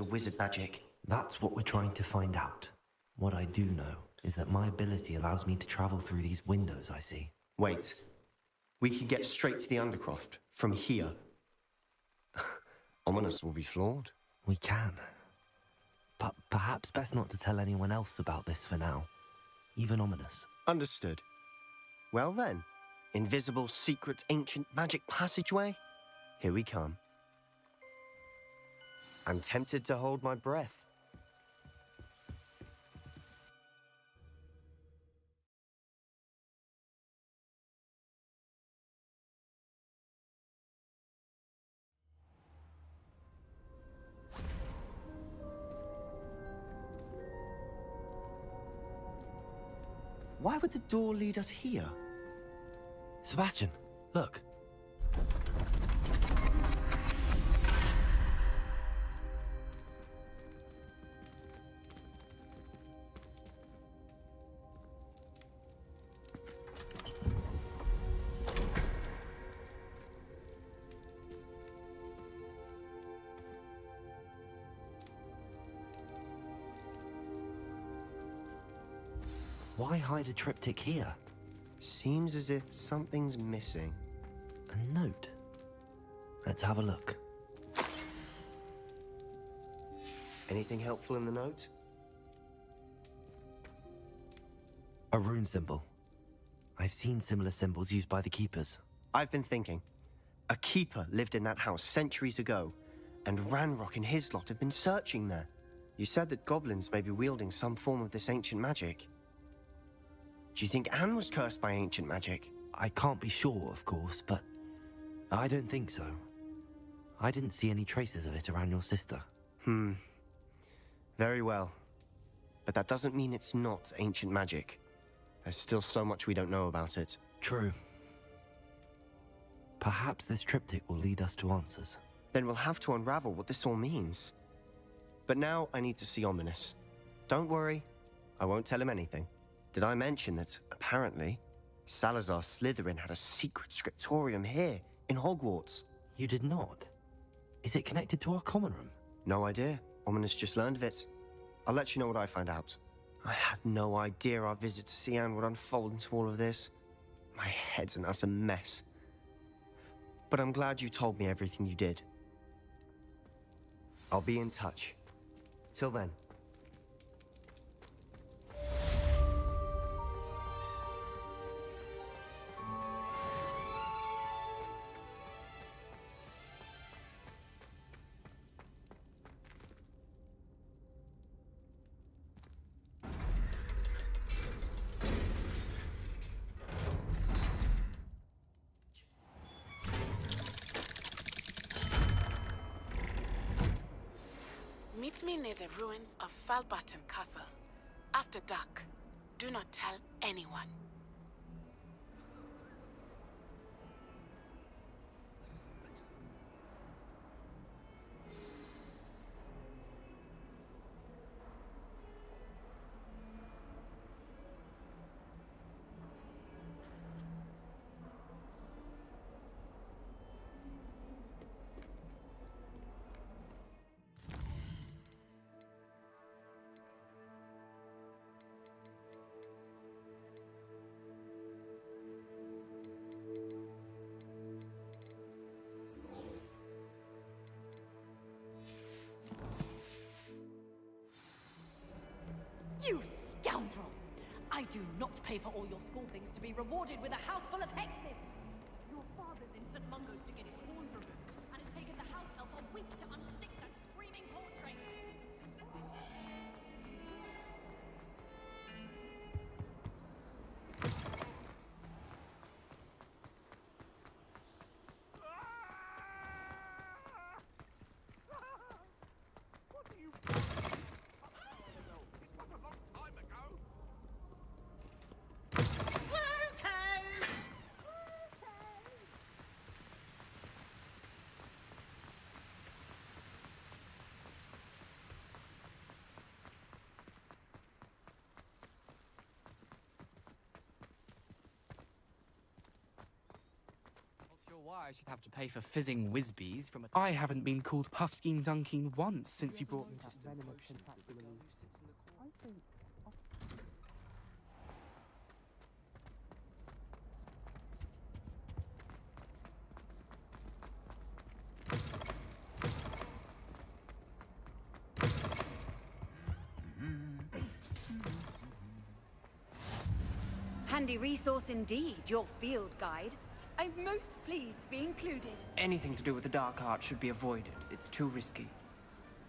to wizard magic? That's what we're trying to find out. What I do know is that my ability allows me to travel through these windows I see. Wait. We can get straight to the Undercroft from here. Ominous will be floored. We can. But perhaps best not to tell anyone else about this for now. Even Ominous. Understood. Well then, invisible, secret, ancient magic passageway? Here we come. I'm tempted to hold my breath. Why would the door lead us here? Sebastian, look. Why hide a triptych here? Seems as if something's missing. A note. Let's have a look. Anything helpful in the note? A rune symbol. I've seen similar symbols used by the keepers. I've been thinking. A keeper lived in that house centuries ago, and Ranrock and his lot have been searching there. You said that goblins may be wielding some form of this ancient magic. Do you think Anne was cursed by ancient magic? I can't be sure, of course, but I don't think so. I didn't see any traces of it around your sister. Very well. But that doesn't mean it's not ancient magic. There's still so much we don't know about it. True. Perhaps this triptych will lead us to answers. Then we'll have to unravel what this all means. But now I need to see Ominous. Don't worry, I won't tell him anything. Did I mention that, apparently, Salazar Slytherin had a secret scriptorium here, in Hogwarts? You did not? Is it connected to our common room? No idea. Ominous just learned of it. I'll let you know what I find out. I had no idea our visit to Cian would unfold into all of this. My head's an utter mess. But I'm glad you told me everything you did. I'll be in touch. Till then. Meet me near the ruins of Falbaton Castle. After dark. Do not tell anyone. You scoundrel! I do not pay for all your school things to be rewarded with a house full of hexes! Your father's in St. Mungo's to get his horns removed, and it's taken the house elf a week to unstick that screaming portrait! why I should have to pay for fizzing whizbees from a... I haven't been called Puffskein Dunkeen once since you brought me that venomous tentacular leaf. I think... Handy resource indeed, your field guide. I'm most pleased to be included. Anything to do with the dark art should be avoided. It's too risky.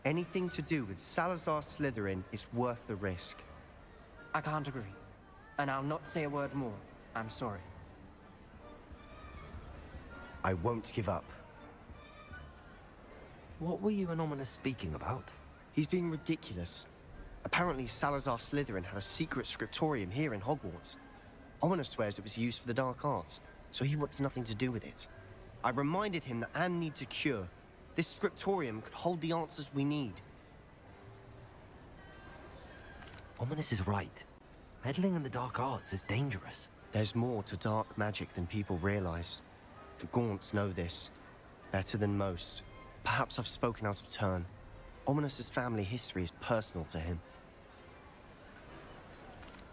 Anything to do with Salazar Slytherin is worth the risk. I can't agree. And I'll not say a word more. I'm sorry. I won't give up. What were you and Ominous speaking about? He's being ridiculous. Apparently Salazar Slytherin had a secret scriptorium here in Hogwarts. Ominous swears it was used for the dark arts, so he wants nothing to do with it. I reminded him that Anne needs a cure. This scriptorium could hold the answers we need. Ominous is right. Meddling in the dark arts is dangerous. There's more to dark magic than people realize. The Gaunts know this better than most. Perhaps I've spoken out of turn. Ominous's family history is personal to him.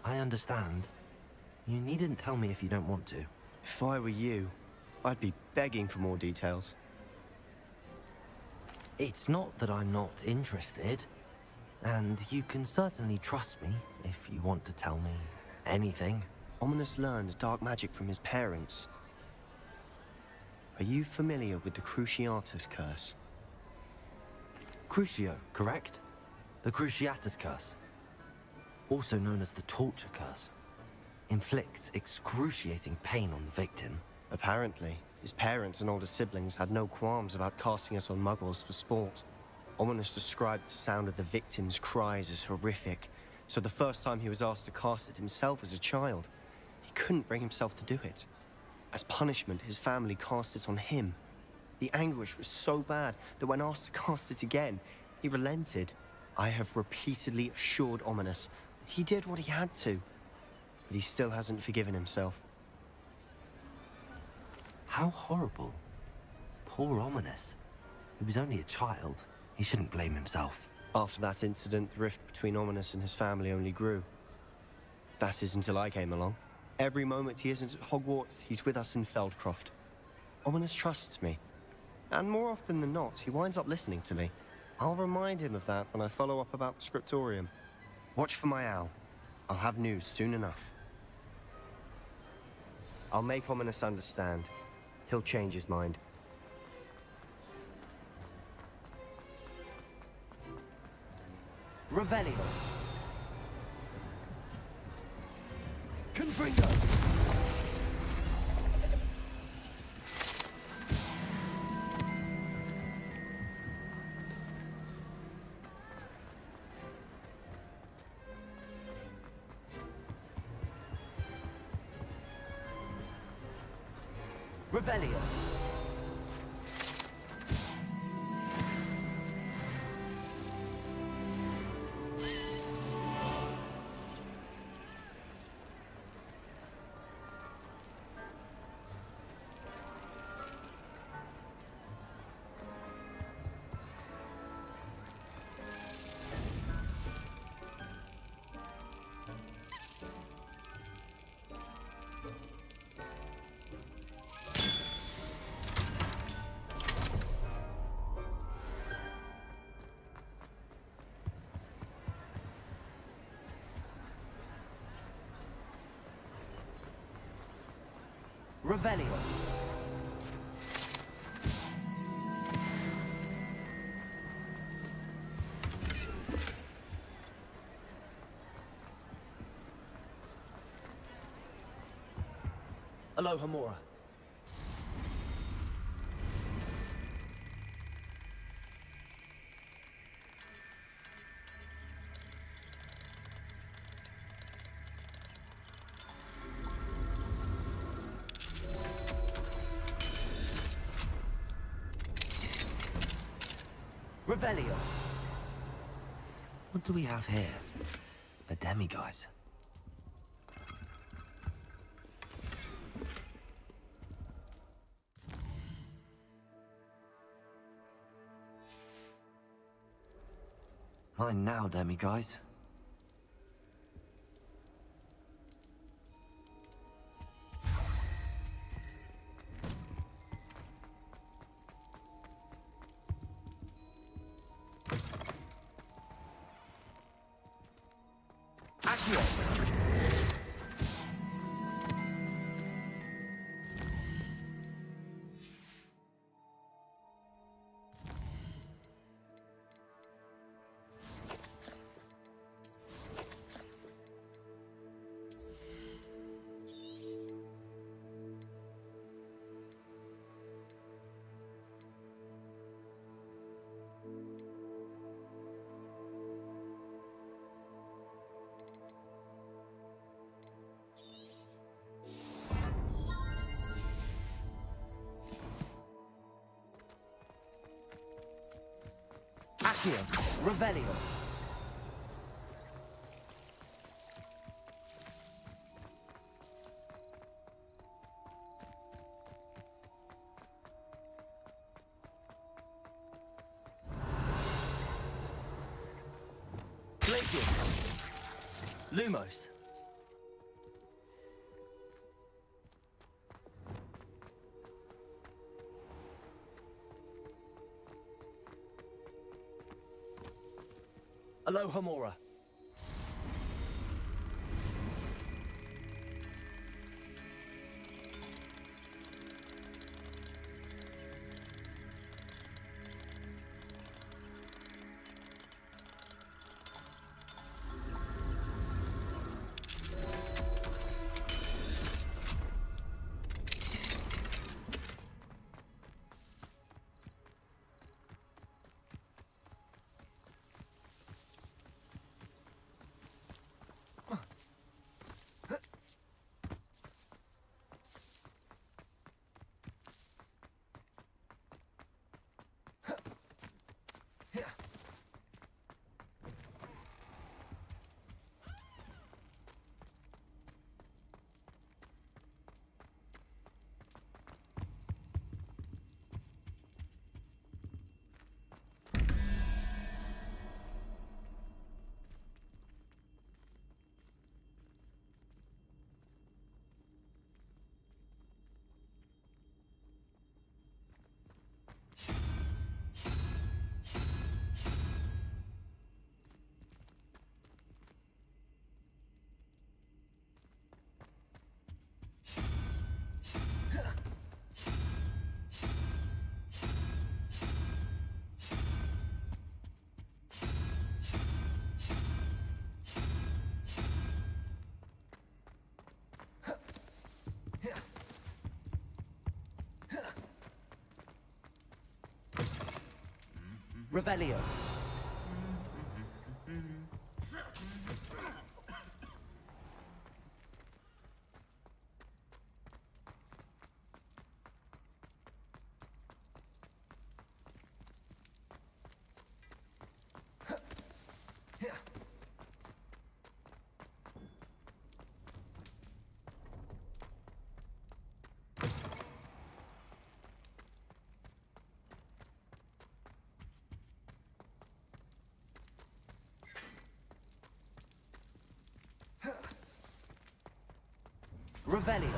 I understand. You needn't tell me if you don't want to. If I were you, I'd be begging for more details. It's not that I'm not interested. And you can certainly trust me if you want to tell me anything. Ominous learned dark magic from his parents. Are you familiar with the Cruciatus Curse? Crucio, correct? The Cruciatus Curse. Also known as the Torture Curse. Inflicts excruciating pain on the victim. Apparently, his parents and older siblings had no qualms about casting it on muggles for sport. Ominous described the sound of the victim's cries as horrific, so the first time he was asked to cast it himself as a child, he couldn't bring himself to do it. As punishment, his family cast it on him. The anguish was so bad that when asked to cast it again, he relented. I have repeatedly assured Ominous that he did what he had to, but he still hasn't forgiven himself. How horrible. Poor Ominous. He was only a child. He shouldn't blame himself. After that incident, the rift between Ominous and his family only grew. That is until I came along. Every moment he isn't at Hogwarts, he's with us in Feldcroft. Ominous trusts me. And more often than not, he winds up listening to me. I'll remind him of that when I follow up about the scriptorium. Watch for my owl. I'll have news soon enough. I'll make Ominous understand. He'll change his mind. Revelio. Confringo! Revelio. Revelio. Aloha Mora. Revelio. What do we have here? A demiguise. Mine now, demi guys. Accio, Revelio. Glacius. Lumos. Alohomora. Revelio. Revelio.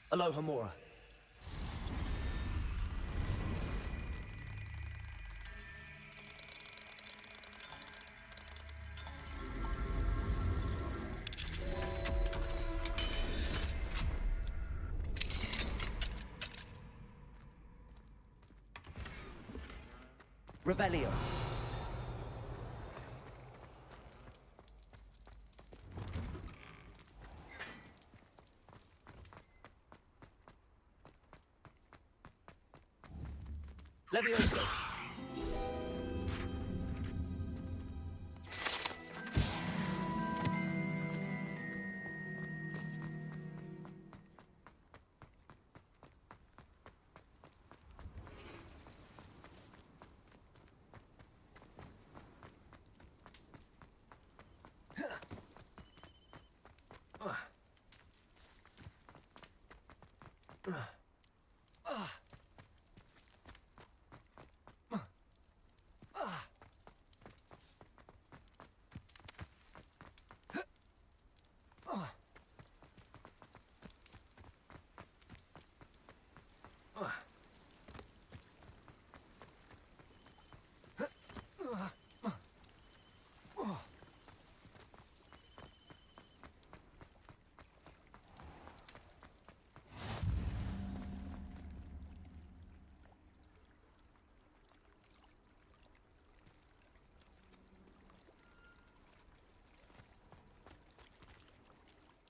Alohomora. Revelio. Levioso.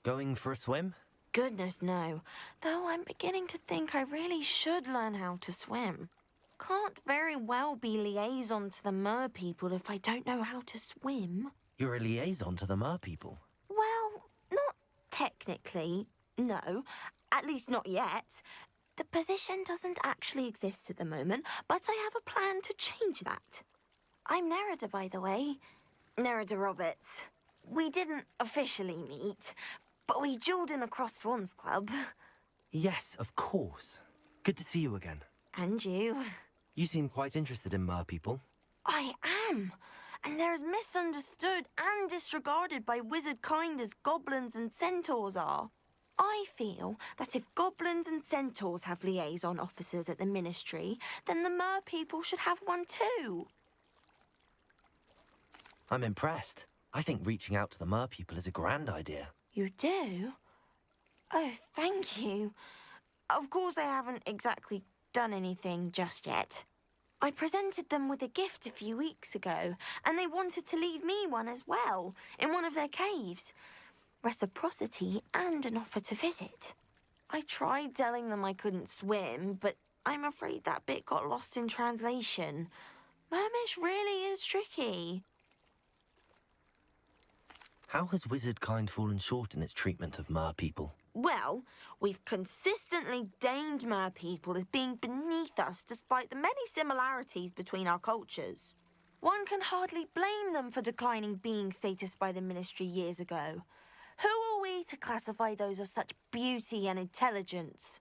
Going for a swim? Goodness, no. Though I'm beginning to think I really should learn how to swim. Can't very well be liaison to the mer people if I don't know how to swim. You're a liaison to the mer people. Well, not technically, no. At least not yet. The position doesn't actually exist at the moment, but I have a plan to change that. I'm Nerida, by the way. Nerida Roberts. We didn't officially meet, but we duelled in the Crossed Wands Club. Yes, of course. Good to see you again. And you. You seem quite interested in mer people. I am. And they're as misunderstood and disregarded by wizard kind as goblins and centaurs are. I feel that if goblins and centaurs have liaison officers at the Ministry, then the mer people should have one too. I'm impressed. I think reaching out to the mer people is a grand idea. You do? Oh, thank you. Of course I haven't exactly done anything just yet. I presented them with a gift a few weeks ago, and they wanted to leave me one as well, in one of their caves. Reciprocity and an offer to visit. I tried telling them I couldn't swim, but I'm afraid that bit got lost in translation. Mermish really is tricky. How has wizard kind fallen short in its treatment of mer people? Well, we've consistently deemed mer people as being beneath us despite the many similarities between our cultures. One can hardly blame them for declining being status by the Ministry years ago. Who are we to classify those of such beauty and intelligence?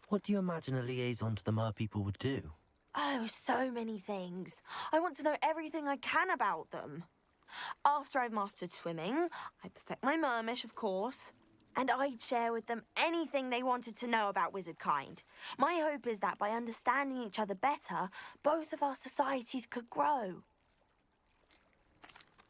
What do you imagine a liaison to the mer people would do? Oh, so many things. I want to know everything I can about them. After I've mastered swimming, I perfect my mermish, of course, and I'd share with them anything they wanted to know about wizard kind. My hope is that by understanding each other better, both of our societies could grow.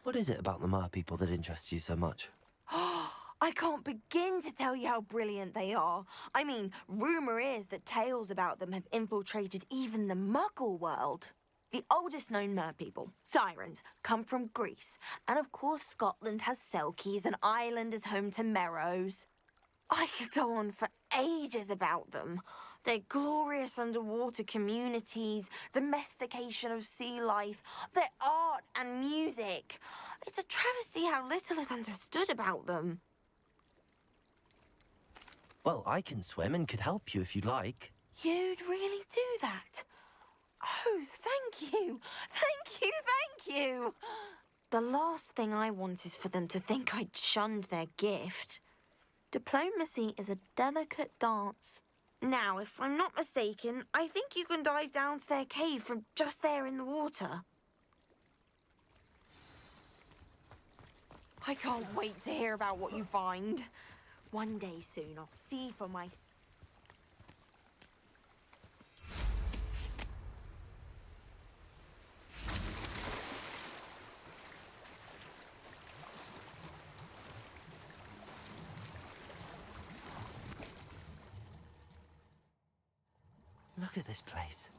What is it about the mer people that interests you so much? I can't begin to tell you how brilliant they are. I mean, rumour is that tales about them have infiltrated even the Muggle world. The oldest known mer people, sirens, come from Greece. And of course Scotland has Selkies and Ireland is home to Merrows. I could go on for ages about them. Their glorious underwater communities, domestication of sea life, their art and music. It's a travesty how little is understood about them. Well, I can swim and could help you if you'd like. You'd really do that? Oh, thank you. Thank you, thank you. The last thing I want is for them to think I'd shunned their gift. Diplomacy is a delicate dance. Now, if I'm not mistaken, I think you can dive down to their cave from just there in the water. I can't wait to hear about what you find. One day soon, I'll see for myself. Look at this place.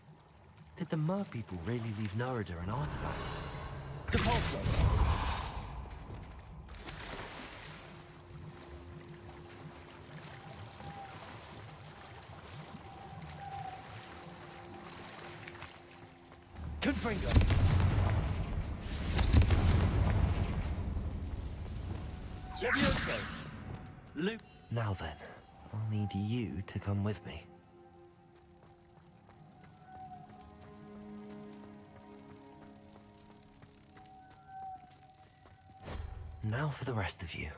Did the mer people really leave Nerida an artifact? Depulso! Confringo! Levioso! Luke! Now then, I'll need you to come with me. Now for the rest of you.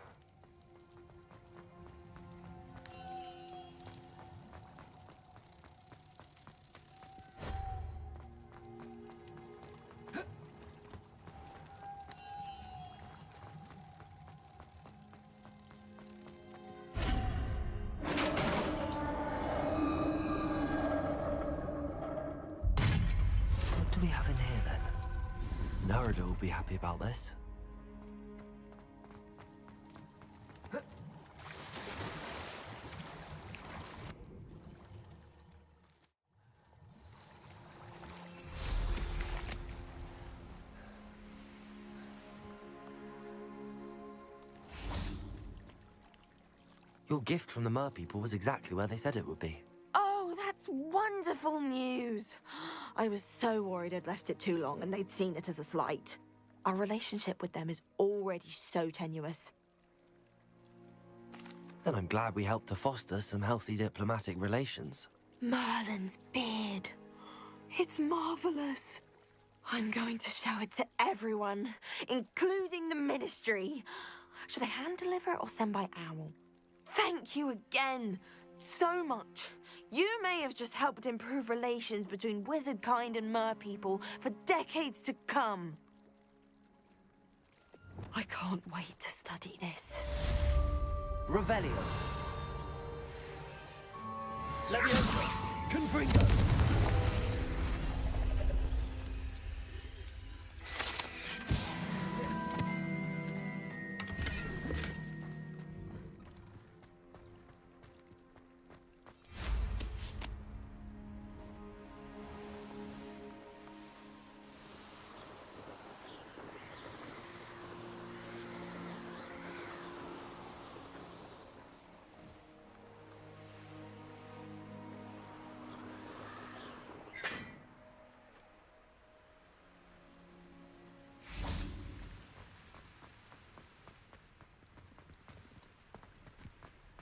What do we have in here then? Nerida will be happy about this. Your gift from the Mer people was exactly where they said it would be. Oh, that's wonderful news. I was so worried I'd left it too long and they'd seen it as a slight. Our relationship with them is already so tenuous. Then I'm glad we helped to foster some healthy diplomatic relations. Merlin's beard. It's marvelous. I'm going to show it to everyone, including the Ministry. Should I hand deliver it or send by owl? Thank you again so much. You may have just helped improve relations between wizard kind and mer people for decades to come. I can't wait to study this. Revelio. Leviosa. Confringo.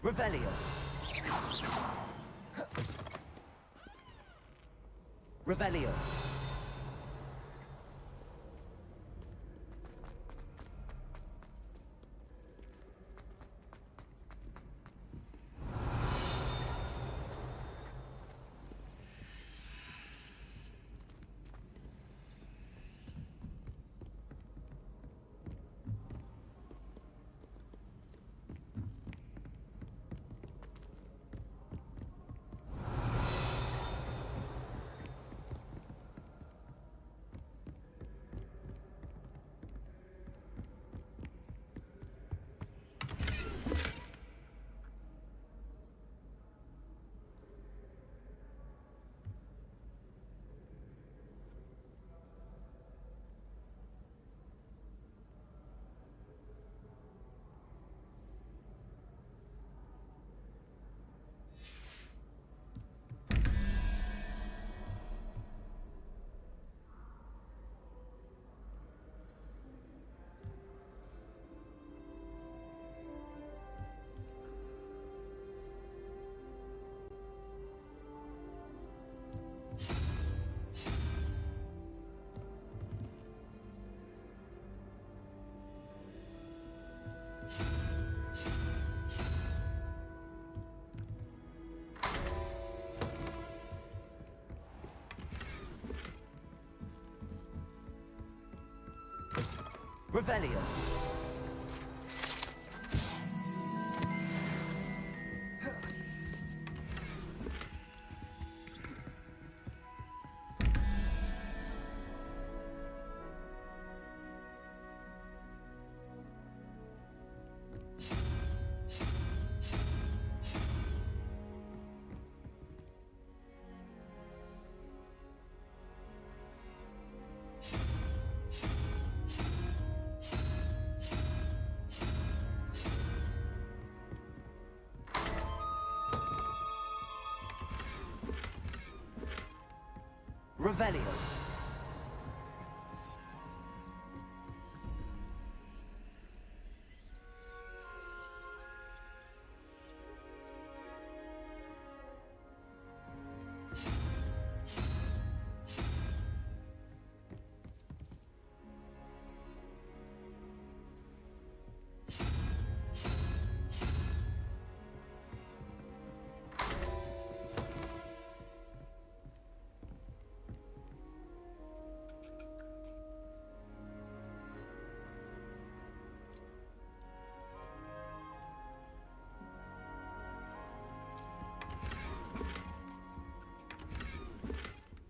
Revelio. Revelio. Revelio. Revelio.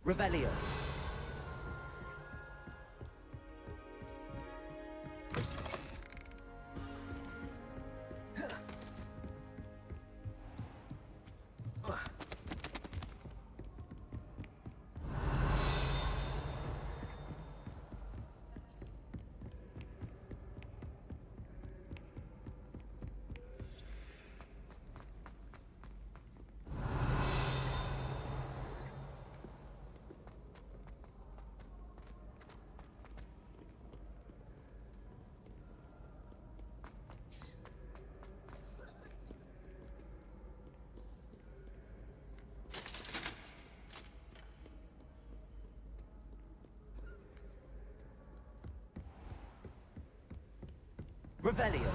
Revelio. Revelio.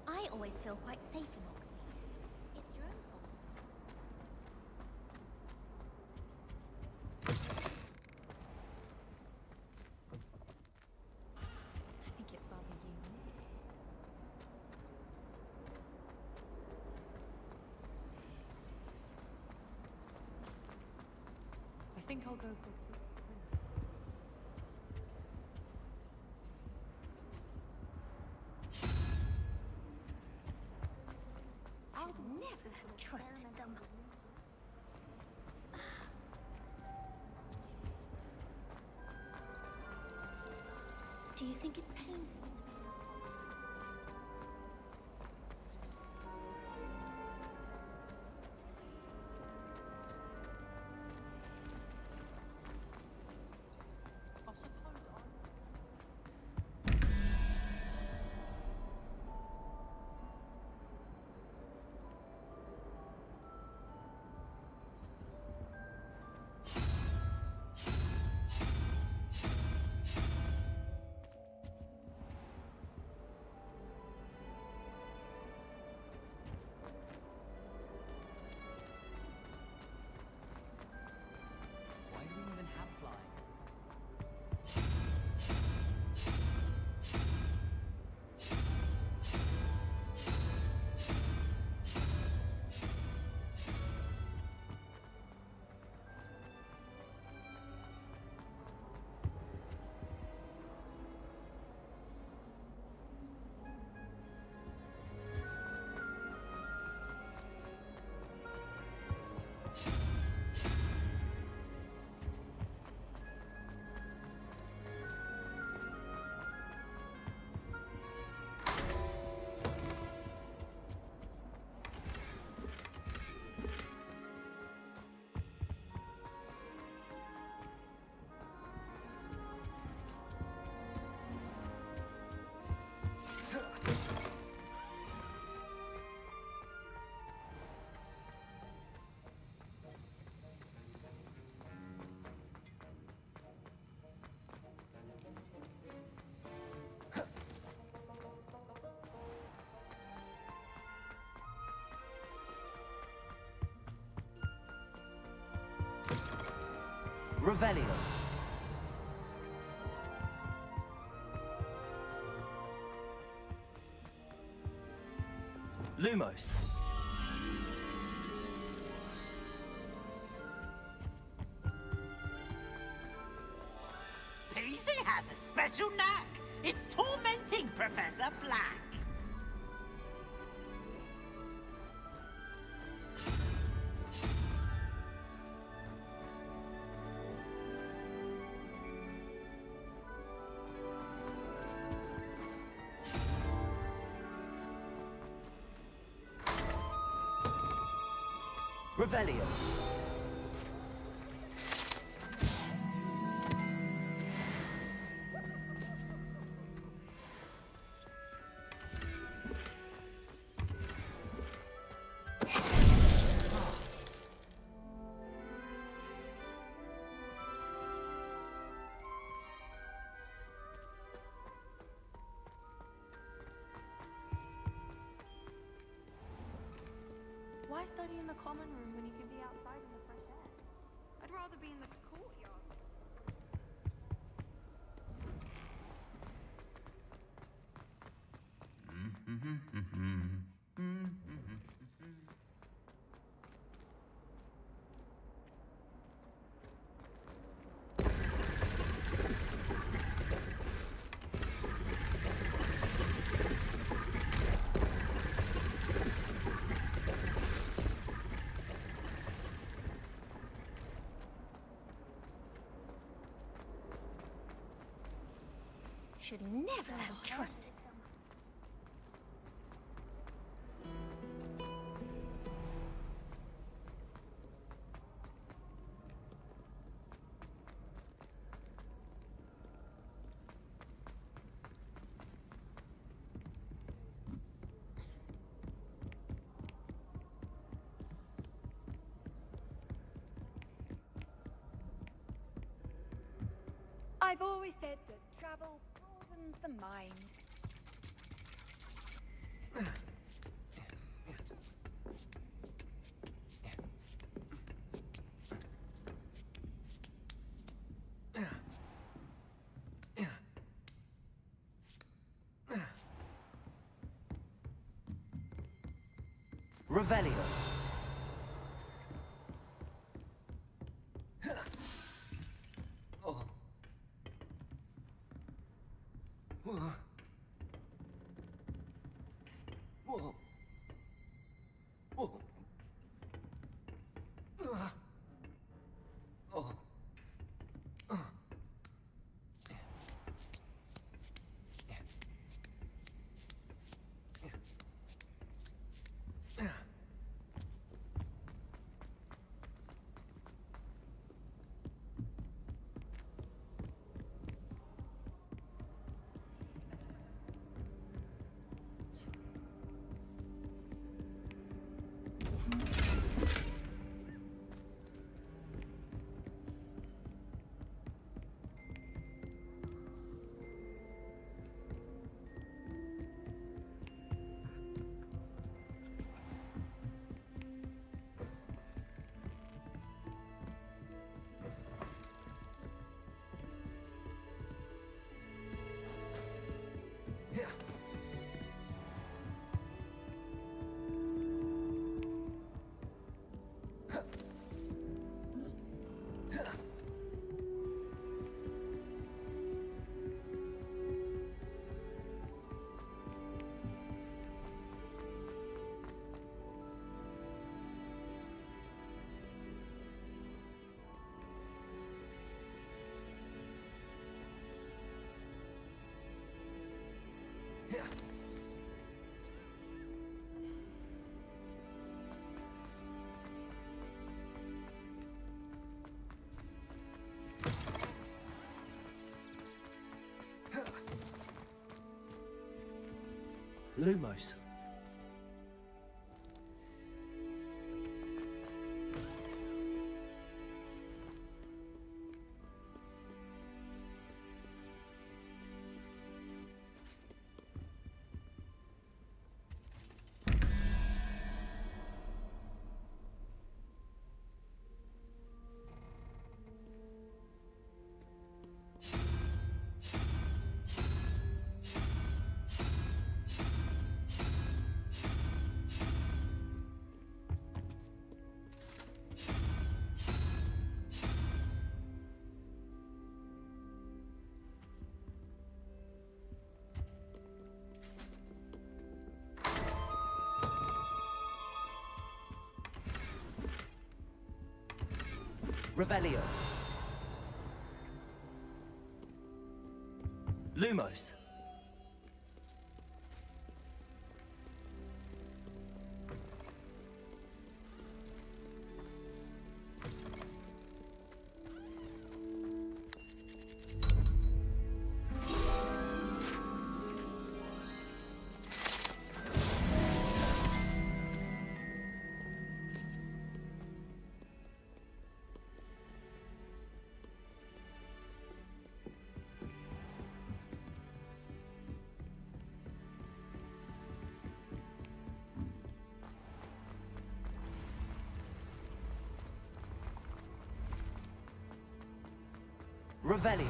I always feel quite safe in Hogsmeade. It's your own fault. I think it's rather unique. I think I'll go for I would never have trusted them. Do you think it's painful? I suppose I... Why do we even have flying? Revelio. Lumos. Peasy has a special knack. It's tormenting Professor Black. Revelio. Why study in the common room when you can be outside in the fresh air? I'd rather be in the courtyard. Should never have trusted them. I've always said that travel broadens the mind. Revelio. Lumos. Revelio. Lumos. Revelio.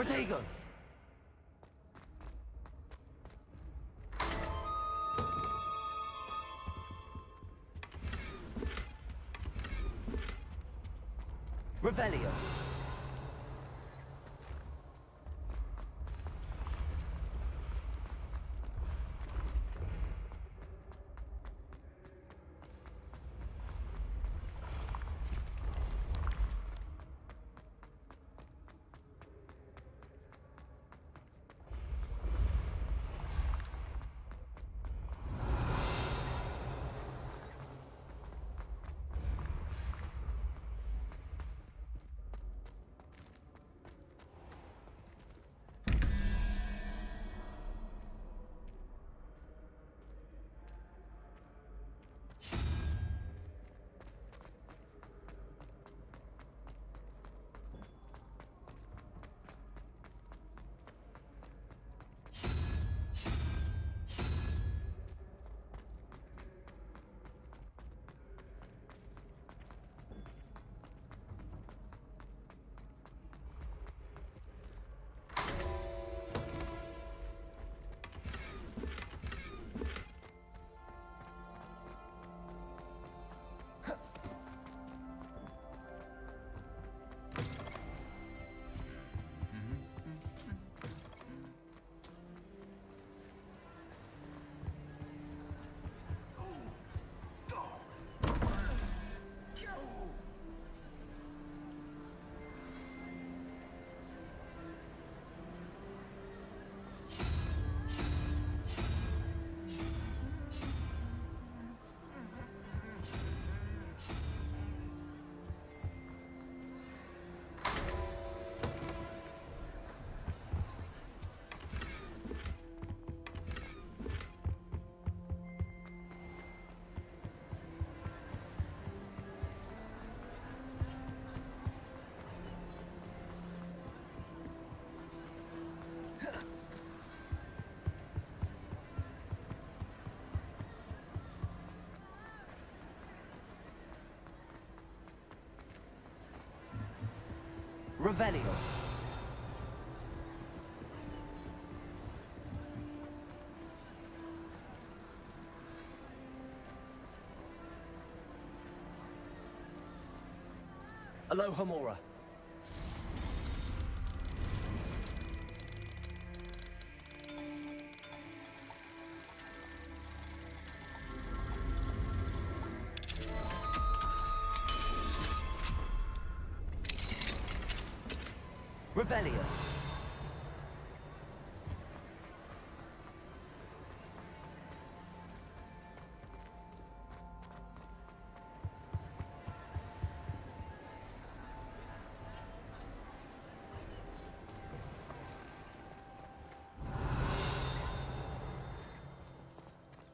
Protego! Revelio. Revelio. Alohomora. Revelio.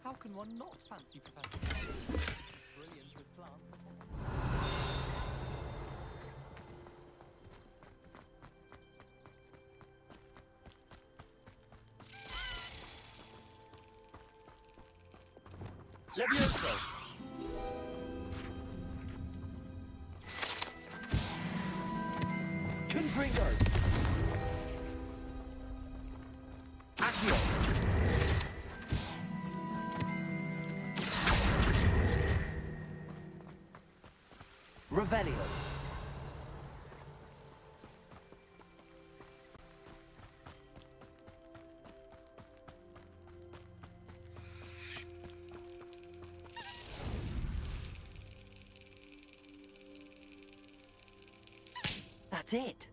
How can one not fancy Professor Marlowe? Brilliant with plants. Levioso. Confringo. Accio. Revelio. That's it.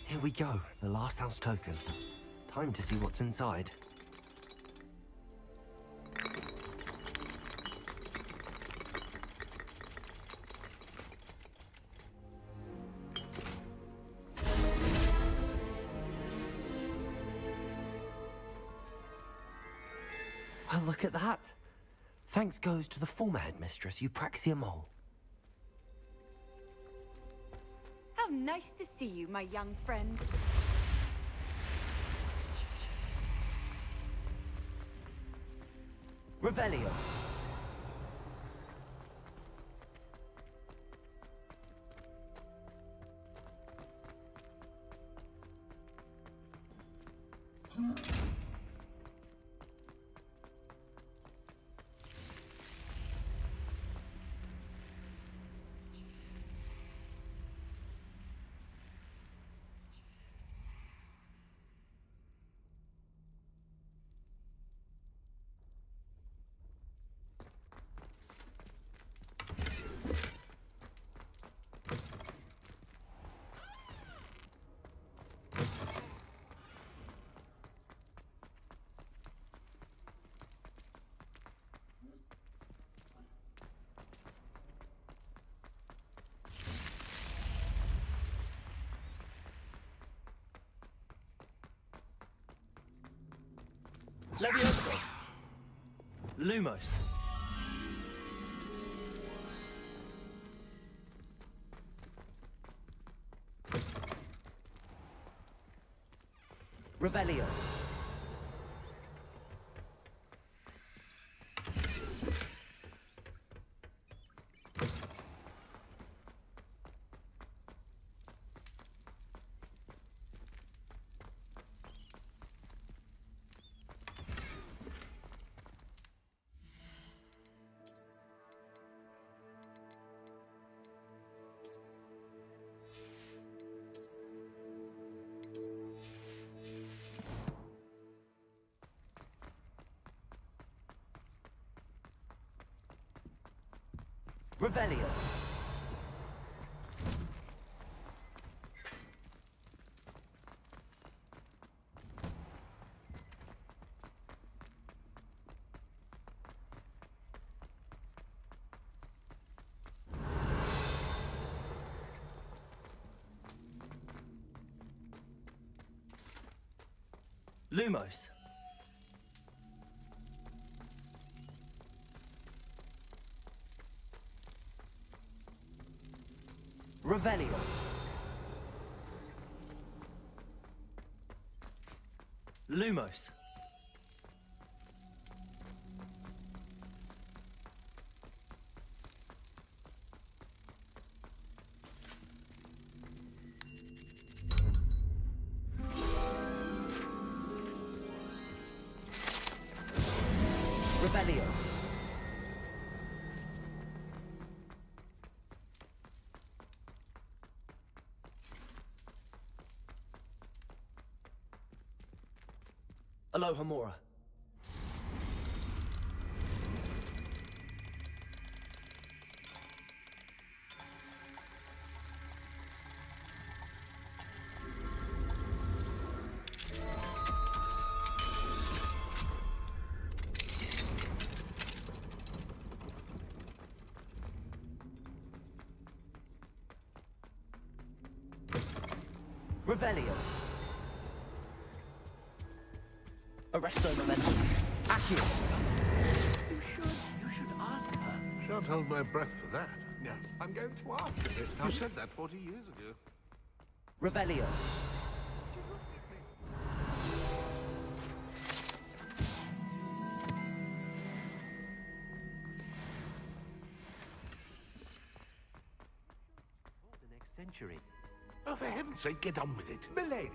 Here we go, the last house token. Time to see what's inside. Well, look at that. Thanks goes to the former headmistress, Eupraxia Mole. How nice to see you, my young friend. Revelio. Levioso. Lumos. Revelio. Revelio. Lumos. Revelio. Lumos. Revelio. Aloha Mora. Revelio. Arresto momentum. Accio. You should ask her. Shan't hold my breath for that. No, I'm going to ask her this time. You said that 40 years ago. Revelio. The next century. Oh, for heaven's sake, get on with it. Milady,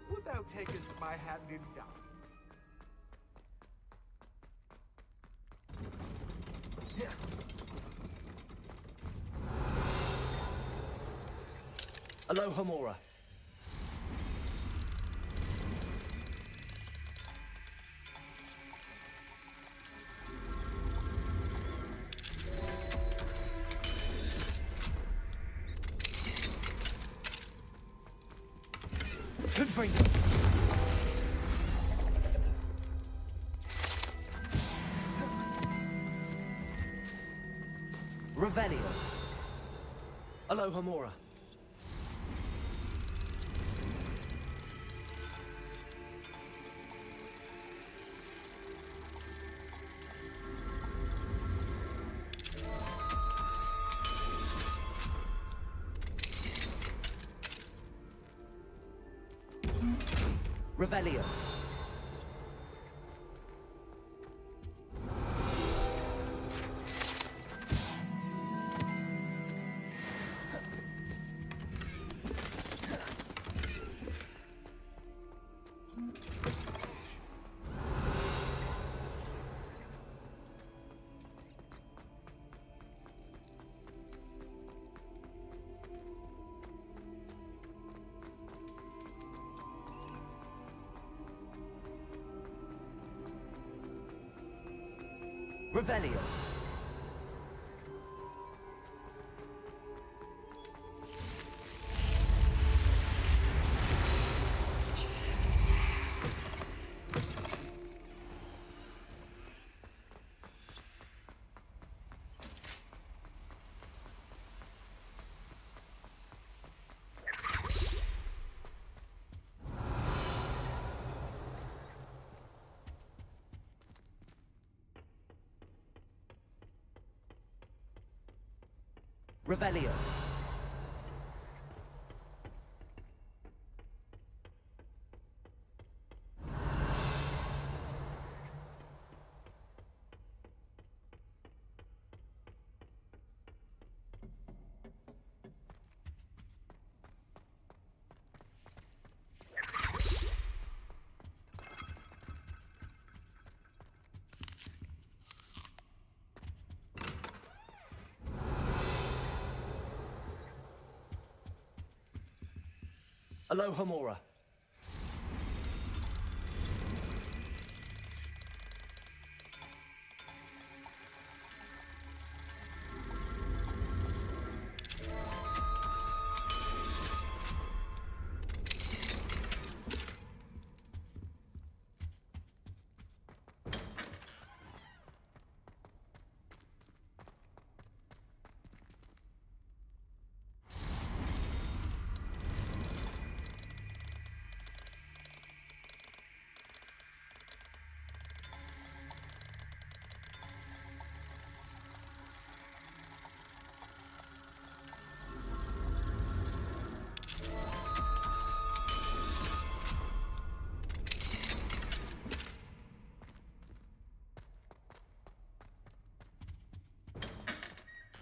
would thou take us my hand in dance? Aloha Mora. Confringo. Revelio. Aloha Mora. Revelio. Revelio. Revelio. Alohomora.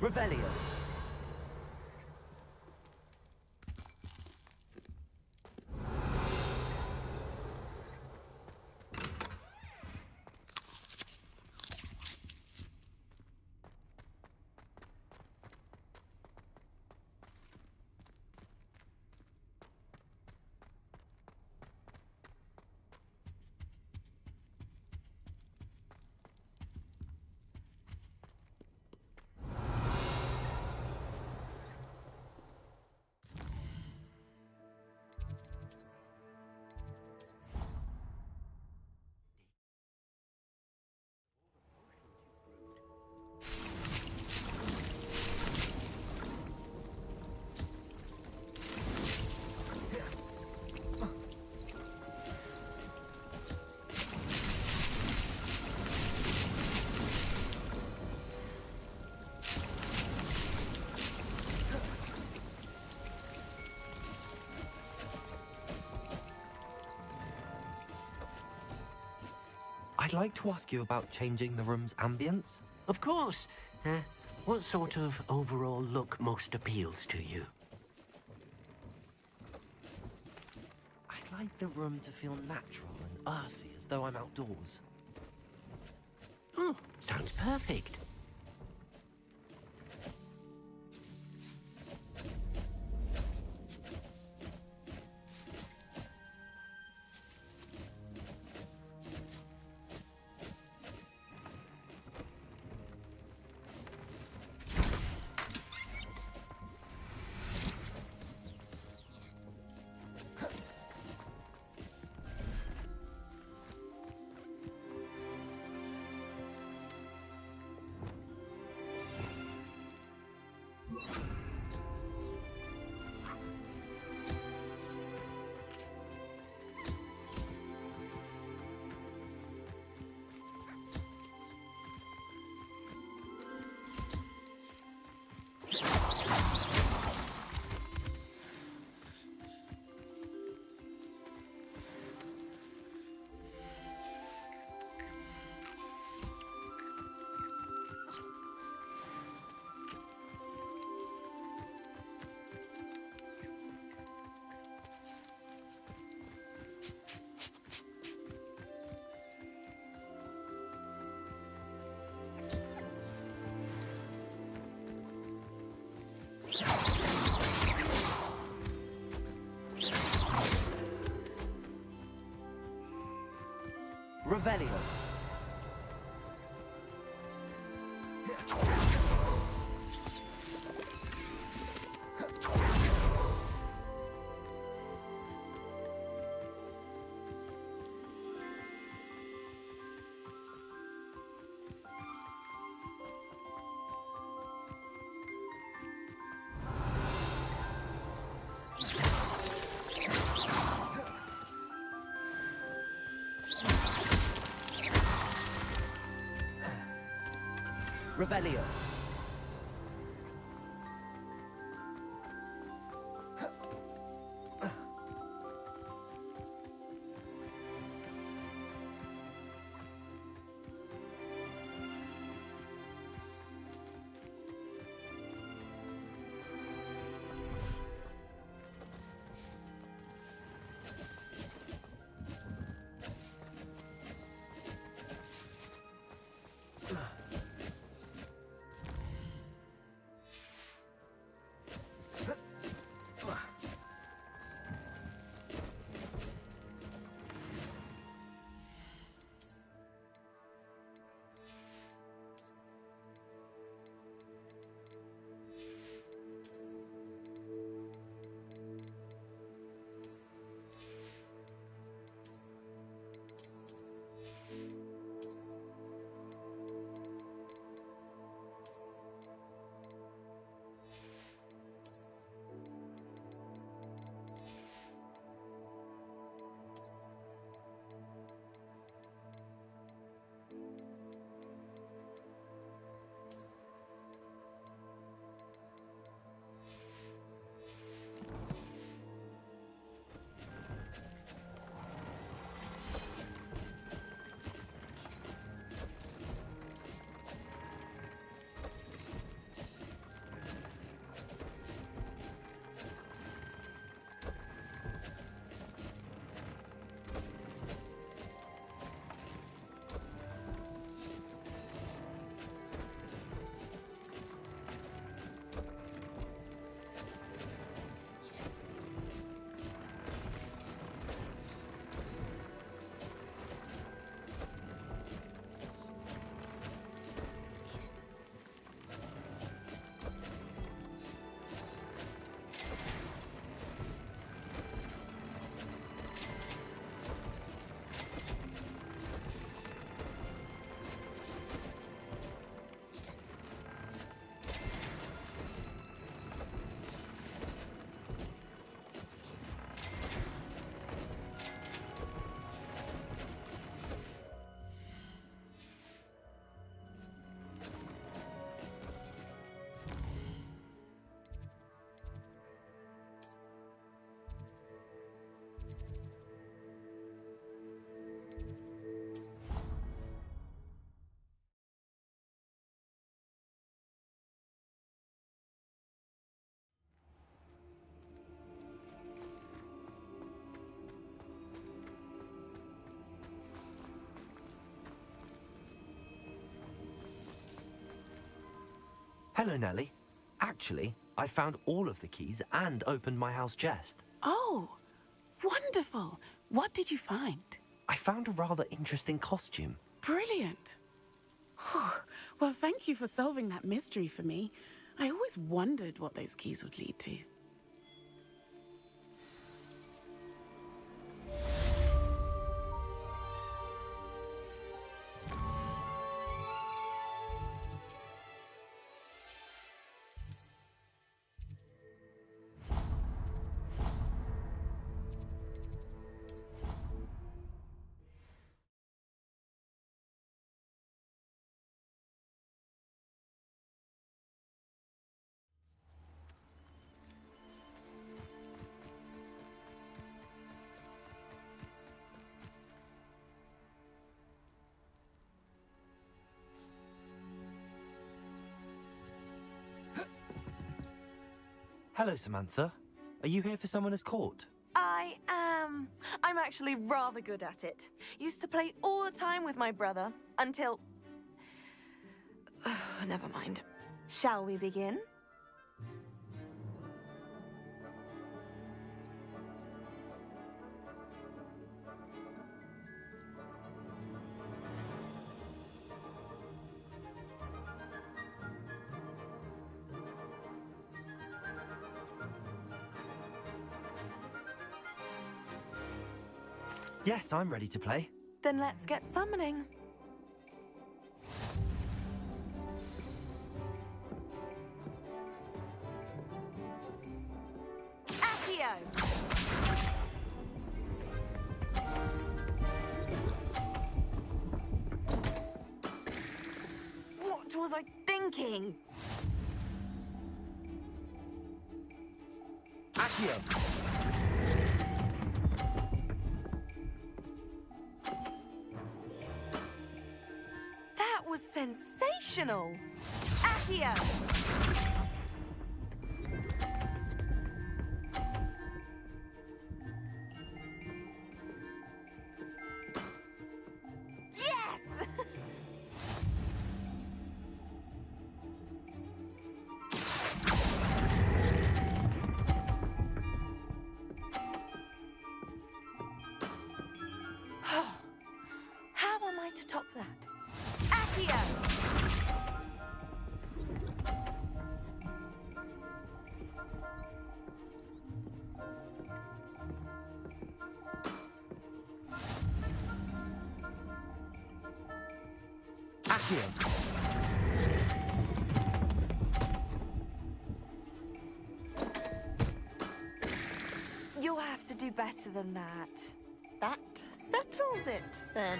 Revelio. I'd like to ask you about changing the room's ambience. Of course. What sort of overall look most appeals to you? I'd like the room to feel natural and earthy, as though I'm outdoors. Oh, sounds perfect. Revelio. Revelio. Hello, Nellie. Actually, I found all of the keys and opened my house chest. Oh, wonderful. What did you find? I found a rather interesting costume. Brilliant. Well, thank you for solving that mystery for me. I always wondered what those keys would lead to. Hello, Samantha. Are you here for Summoner's Court? I am. I'm actually rather good at it. Used to play all the time with my brother until... Never mind. Shall we begin? Yes, I'm ready to play. Then let's get summoning. Accio! What was I thinking? Accio! That was sensational! Accio! Yes! How am I to top that? Accio! Accio! You'll have to do better than that. That settles it, then.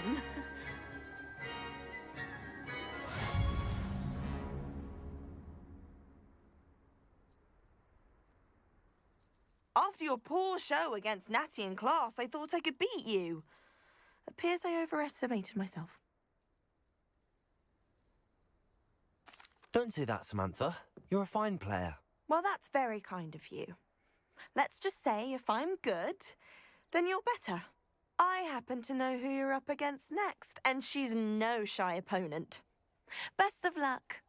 After your poor show against Natty in class, I thought I could beat you. Appears I overestimated myself. Don't say that, Samantha. You're a fine player. Well, that's very kind of you. Let's just say if I'm good, then you're better. I happen to know who you're up against next, and she's no shy opponent. Best of luck.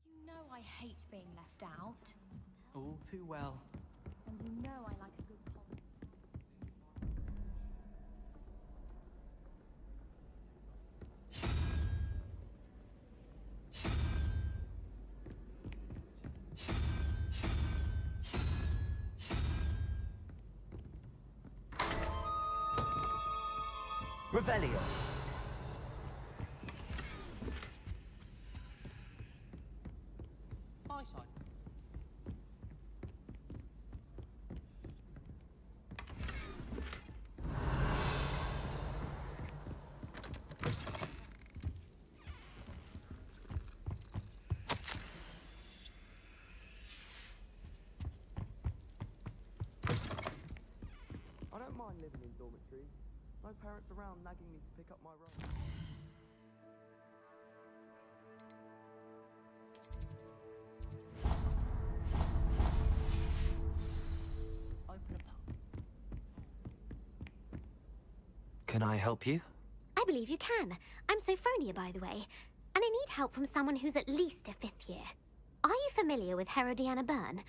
You know I hate being left out. All too well. And you know I like a good comedy. Revelio! Eyesight. I don't mind living in dormitories. No parents around nagging me to pick up my role. Open a pub. Can I help you? I believe you can. I'm Sophronia, by the way, and I need help from someone who's at least a 5th year. Are you familiar with Herodiana Byrne?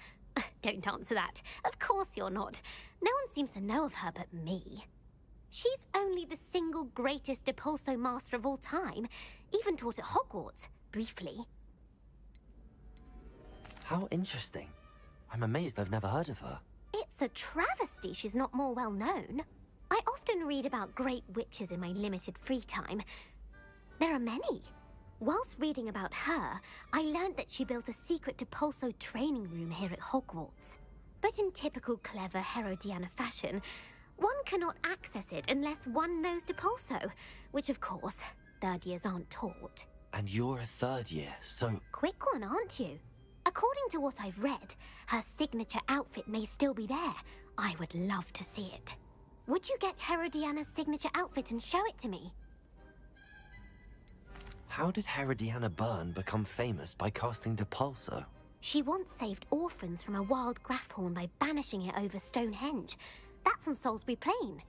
Don't answer that. Of course you're not. No one seems to know of her but me. She's only the single greatest Depulso master of all time, even taught at Hogwarts, briefly. How interesting. I'm amazed I've never heard of her. It's a travesty she's not more well known. I often read about great witches in my limited free time. There are many. Whilst reading about her, I learned that she built a secret Depulso training room here at Hogwarts. But in typical clever Herodiana fashion, one cannot access it unless one knows Depulso, which of course, 3rd years aren't taught. And you're a 3rd year, so... Quick one, aren't you? According to what I've read, her signature outfit may still be there. I would love to see it. Would you get Herodiana's signature outfit and show it to me? How did Herodiana Byrne become famous by casting Depulso? She once saved orphans from a wild Grafhorn by banishing it over Stonehenge. That's on Salisbury Plain.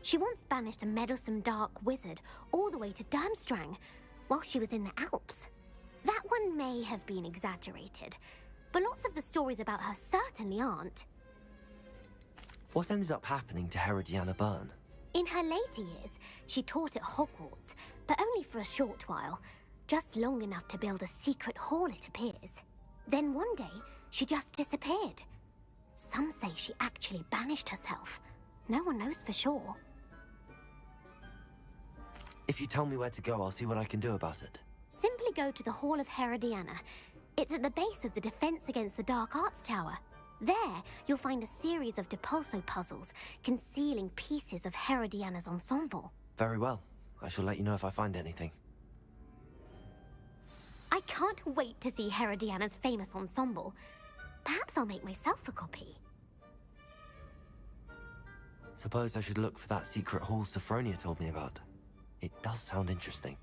She once banished a meddlesome dark wizard all the way to Durmstrang while she was in the Alps. That one may have been exaggerated, but lots of the stories about her certainly aren't. What ended up happening to Herodiana Byrne? In her later years, she taught at Hogwarts, but only for a short while, just long enough to build a secret hall, it appears. Then one day, she just disappeared. Some say she actually banished herself. No one knows for sure. If you tell me where to go, I'll see what I can do about it. Simply go to the Hall of Herodiana. It's at the base of the Defense Against the Dark Arts Tower. There, you'll find a series of Depulso puzzles concealing pieces of Herodiana's ensemble. Very well. I shall let you know if I find anything. I can't wait to see Herodiana's famous ensemble. Perhaps I'll make myself a copy. Suppose I should look for that secret hall Sophronia told me about. It does sound interesting.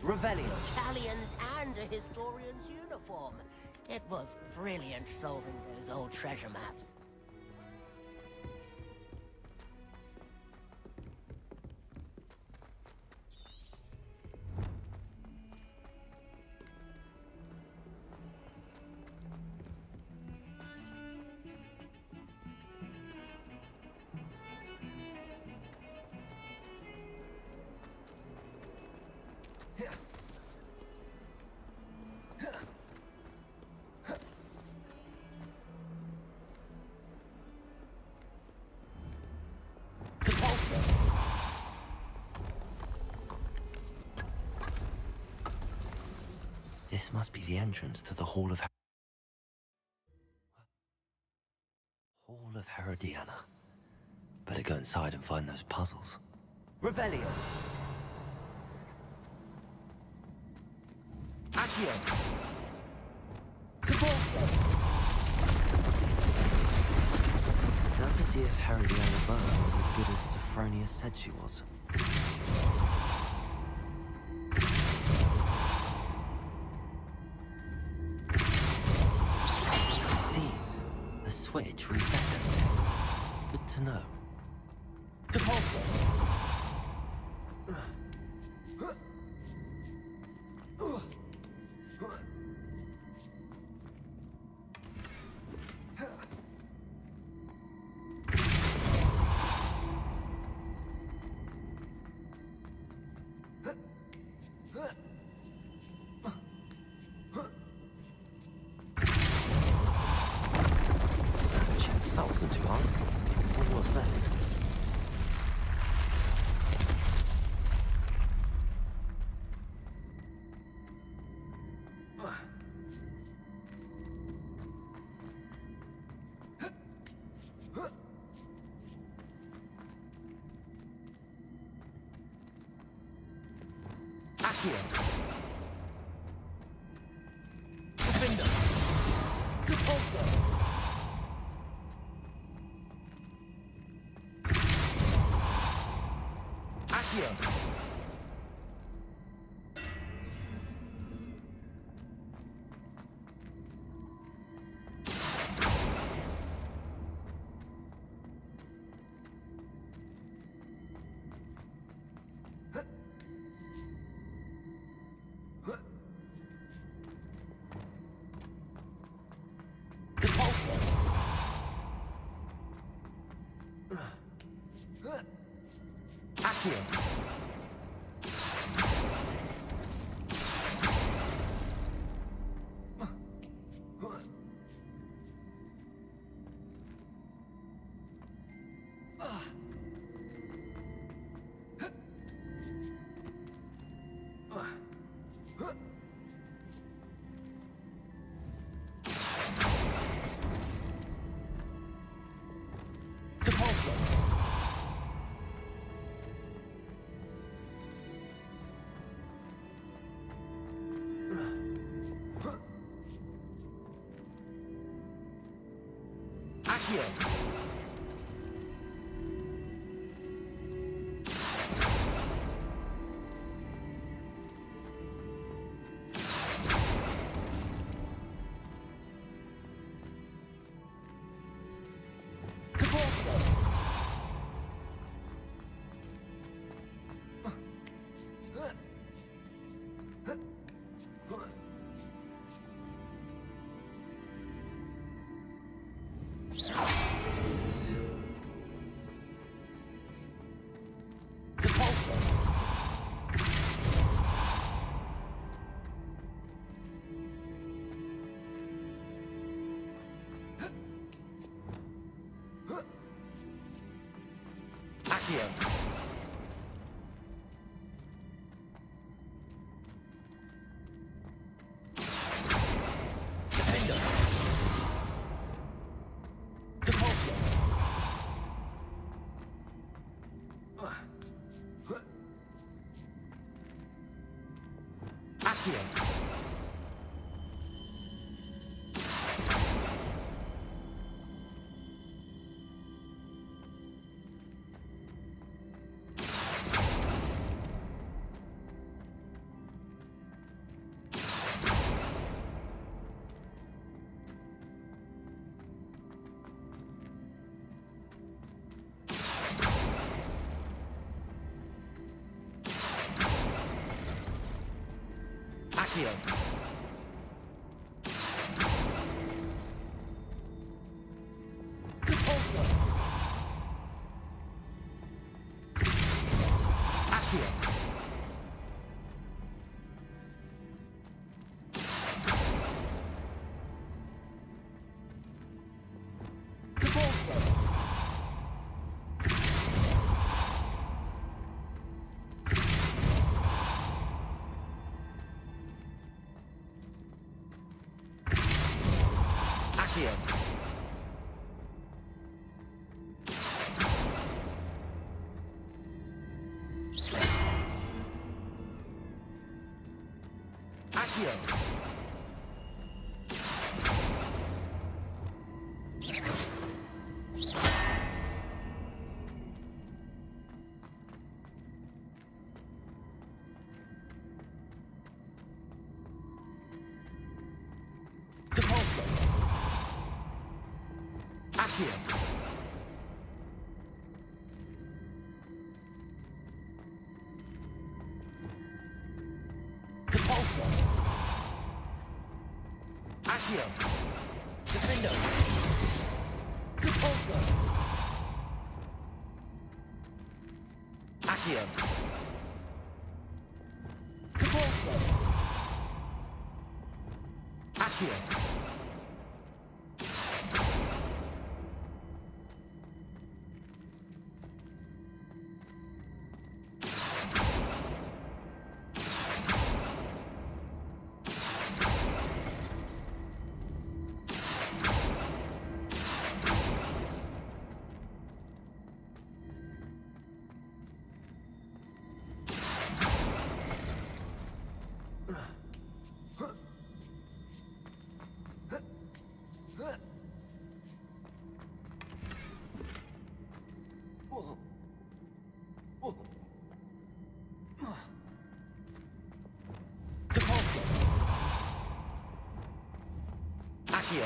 Revelio. Galleons and a historian's uniform. It was brilliant solving those old treasure maps. This must be the entrance to the Hall of Herodiana. Better go inside and find those puzzles. Revelio. Accio. Cabalso. Now to see if Herodiana Byrne was as good as Sophronia said she was. I see. A switch reset everything. Good to know. Depulso. That wasn't too hard. What's next? Accio. Defender. Depulso. Accio. Depulso. Accio. Depulso. Accio. Depulso. Depulso. Accio. Defender. Depulso. Accio. Accio. Repulsor. Accio. Repulsor. Accio. Accio. Repulsor. Accio. Repulsor. Accio. Defender. Repulsor. Accio. Repulsor. Accio. Repulsor. Accio.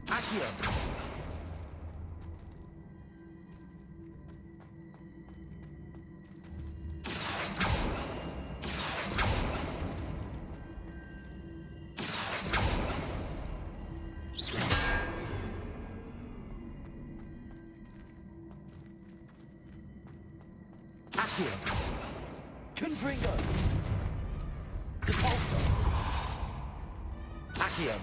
Accio. Accio. Confringo. Repulsor. Accio.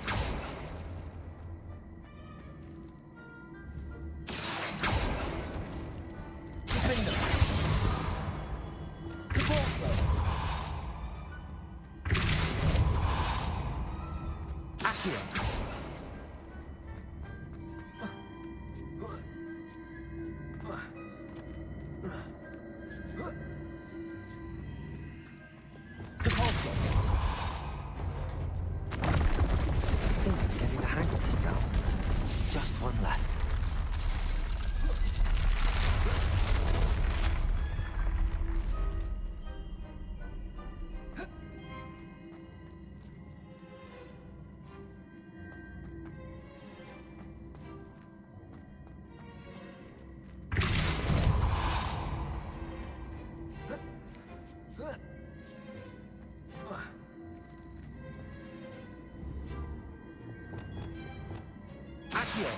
Defender. Repulsor. Accio. Repulsor. I think I'm getting the hang of this now. Just one left. Accio.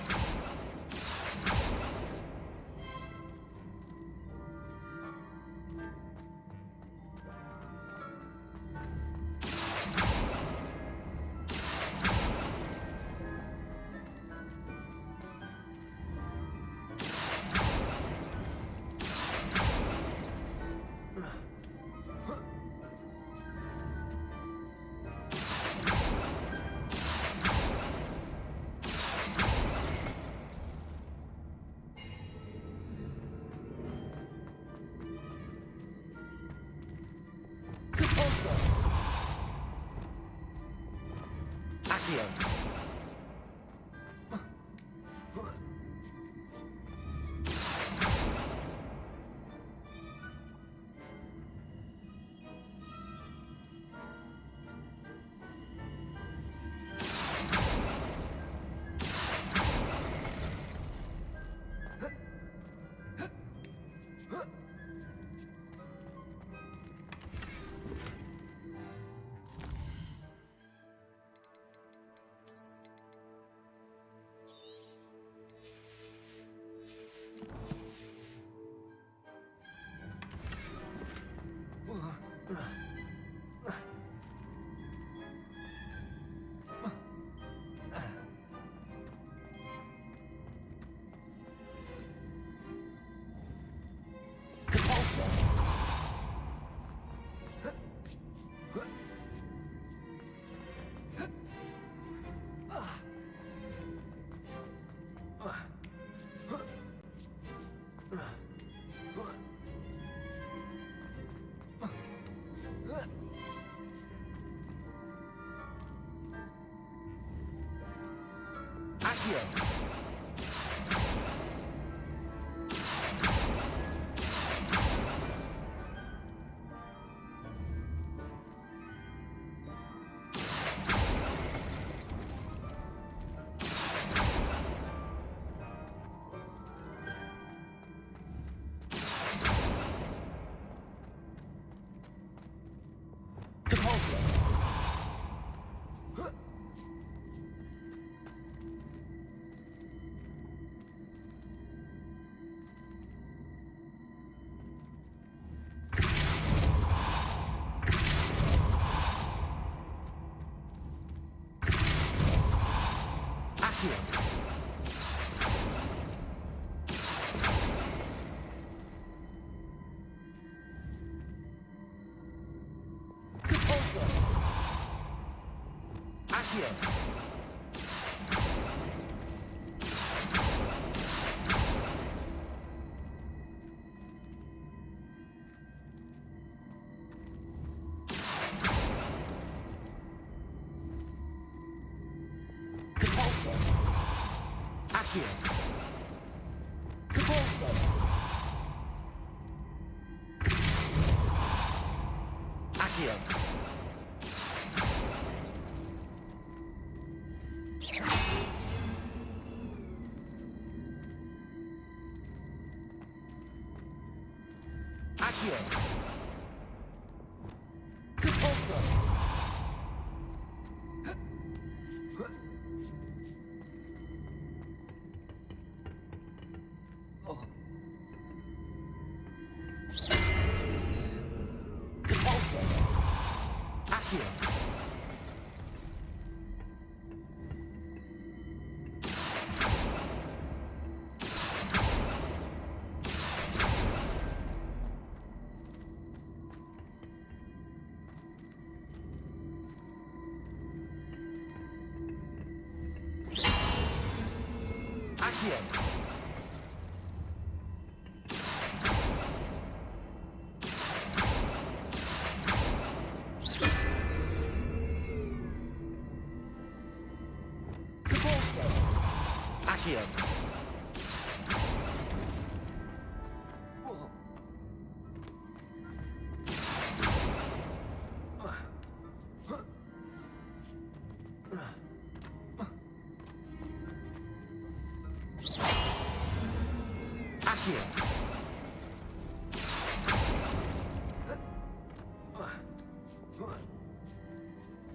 Accio!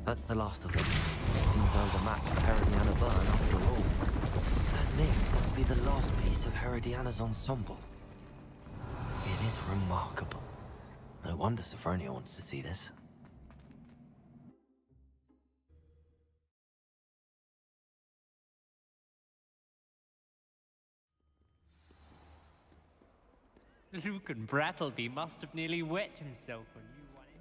That's the last of them. Seems I was a match for Herodiana Byrne after all. And this must be the last piece of Herodiana's ensemble. It is remarkable. No wonder Sophronia wants to see this. Lucan Brattleby must have nearly wet himself when you won it.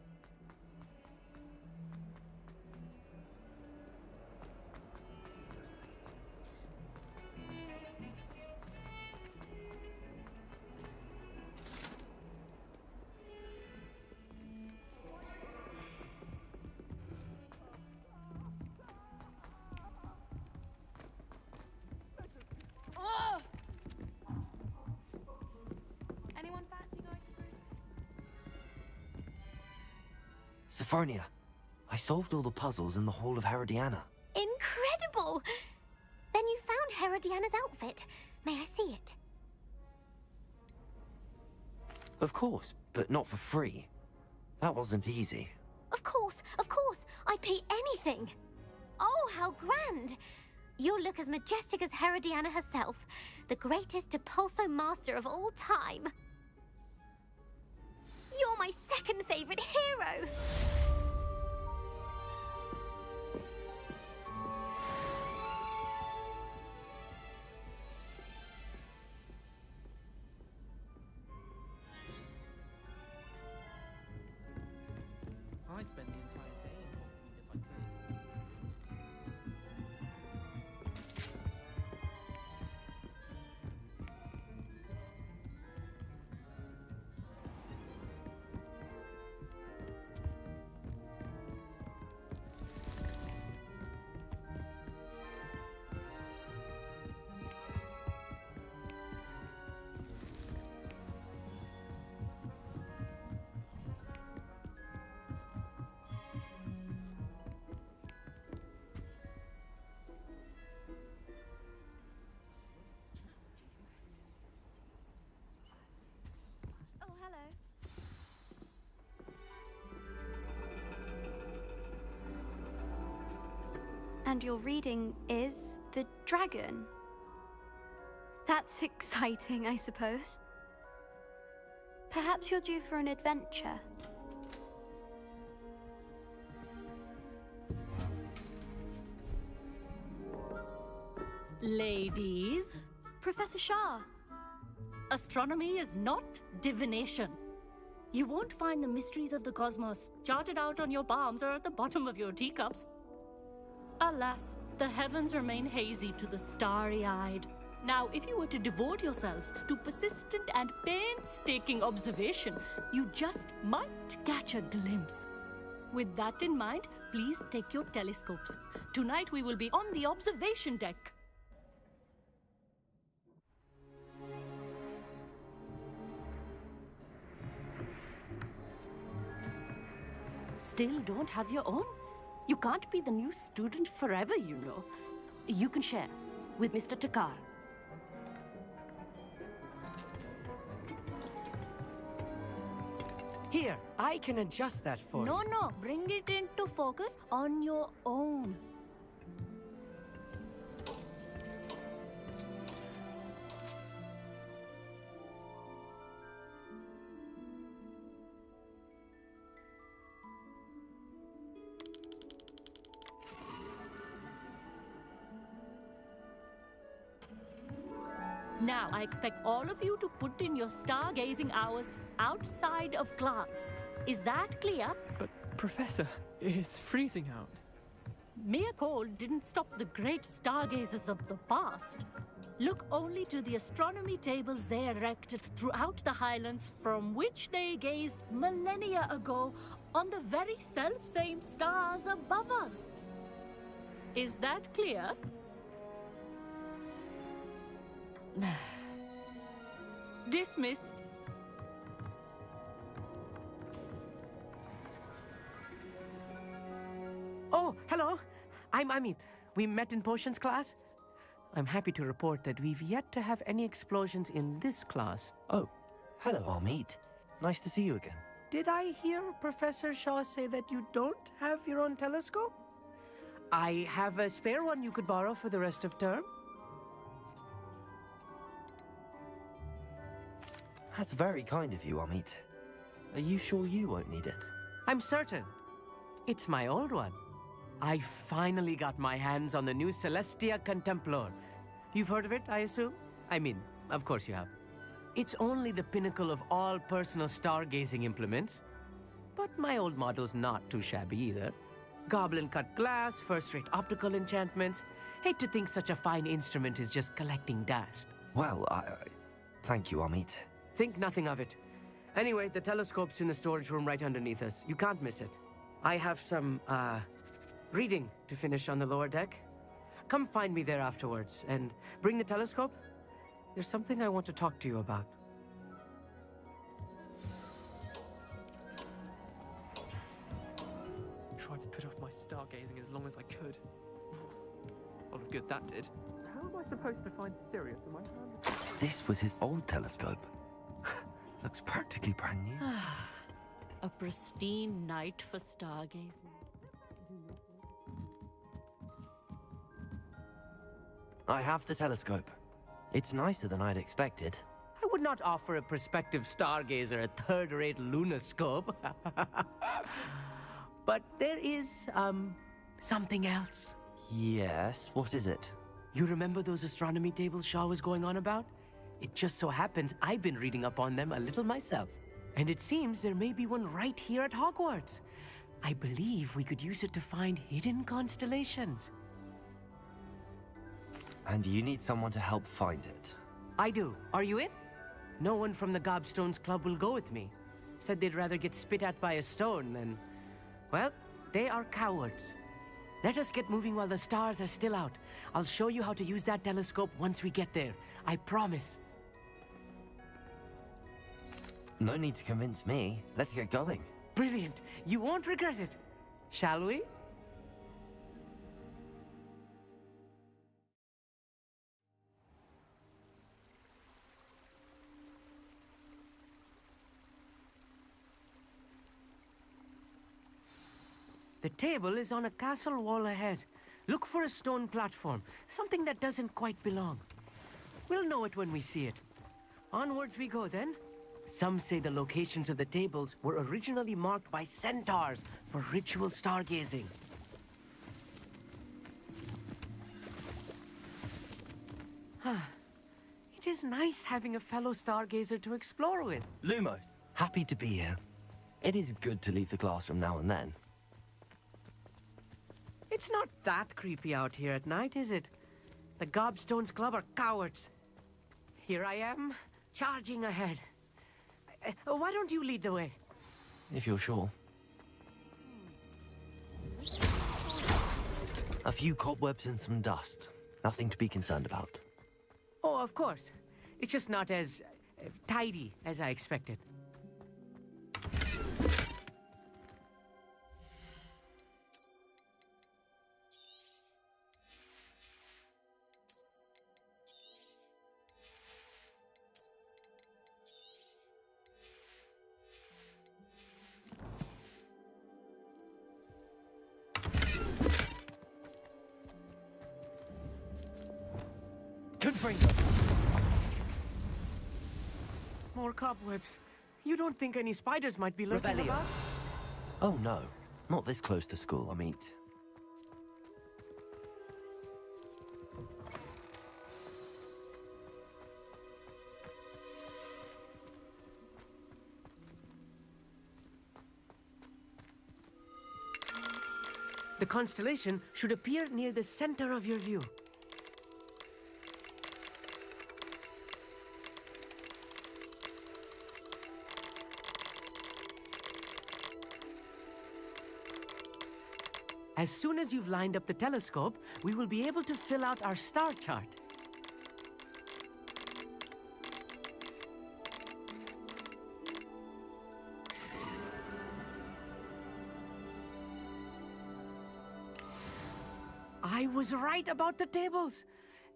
Oh! Anyone fancy going through? Sophronia, I solved all the puzzles in the Hall of Herodiana. Incredible! Then you found Herodiana's outfit. May I see it? Of course, but not for free. That wasn't easy. Of course, I'd pay anything. Oh, how grand! You'll look as majestic as Herodiana herself, the greatest Depulso master of all time. You're my second favorite hero! I'd spend the entire day in Hogsmeade if I could. understand you're reading is the dragon. That's exciting, I suppose. Perhaps you're due for an adventure. Ladies, Professor Shah. astronomy is not divination. You won't find the mysteries of the cosmos charted out on your palms or at the bottom of your teacups. Alas, the heavens remain hazy to the starry-eyed. Now, if you were to devote yourselves to persistent and painstaking observation, you just might catch a glimpse. With that in mind, please take your telescopes. Tonight we will be on the observation deck. Still don't have your own? You can't be the new student forever, you know. You can share with Mr. Takar. Here, I can adjust that for you. No, bring it into focus on your own. Now, I expect all of you to put in your stargazing hours outside of class. Is that clear? But, Professor, it's freezing out. Mere cold didn't stop the great stargazers of the past. Look only to the astronomy tables they erected throughout the highlands from which they gazed millennia ago on the very self-same stars above us. Is that clear? Dismissed. Oh, hello. I'm Amit. We met in potions class. I'm happy to report that we've yet to have any explosions in this class. Oh, hello, Amit. Nice to see you again. Did I hear Professor Shaw say that you don't have your own telescope? I have a spare one you could borrow for the rest of term. That's very kind of you, Amit. Are you sure you won't need it? I'm certain. It's my old one. I finally got my hands on the new Celestia Contemplar. You've heard of it, I assume? I mean, of course you have. It's only the pinnacle of all personal stargazing implements. But my old model's not too shabby either. Goblin-cut glass, first-rate optical enchantments. Hate to think such a fine instrument is just collecting dust. Well, thank you, Amit. Think nothing of it. Anyway, the telescope's in the storage room right underneath us. You can't miss it. I have some, reading to finish on the lower deck. Come find me there afterwards, and bring the telescope. There's something I want to talk to you about. Tried to put off my stargazing as long as I could. A lot of good that did. How am I supposed to find Sirius in my hand? This was his old telescope. Looks practically brand new. A pristine night for stargazing. I have the telescope. It's nicer than I'd expected. I would not offer a prospective stargazer a third-rate lunoscope. But there is, something else. Yes, what is it? You remember those astronomy tables Shaw was going on about? It just so happens I've been reading up on them a little myself. And it seems there may be one right here at Hogwarts. I believe we could use it to find hidden constellations. And you need someone to help find it. I do. Are you in? No one from the Gobstones Club will go with me. Said they'd rather get spit at by a stone than... Well, they are cowards. Let us get moving while the stars are still out. I'll show you how to use that telescope once we get there. I promise. No need to convince me. Let's get going. Brilliant. You won't regret it. Shall we? The table is on a castle wall ahead. Look for a stone platform, something that doesn't quite belong. We'll know it when we see it. Onwards we go then. Some say the locations of the tables were originally marked by centaurs for ritual stargazing. It is nice having a fellow stargazer to explore with. Lumo, happy to be here. It is good to leave the classroom now and then. It's not that creepy out here at night, is it? The Gobstones Club are cowards. Here I am, charging ahead. Why don't you lead the way? If you're sure. A few cobwebs and some dust. Nothing to be concerned about. Oh, of course. It's just not as tidy as I expected. More cobwebs. You don't think any spiders might be lurking Revelio. about? Oh no, not this close to school, I mean. The constellation should appear near the center of your view. As soon as you've lined up the telescope, we will be able to fill out our star chart. I was right about the tables.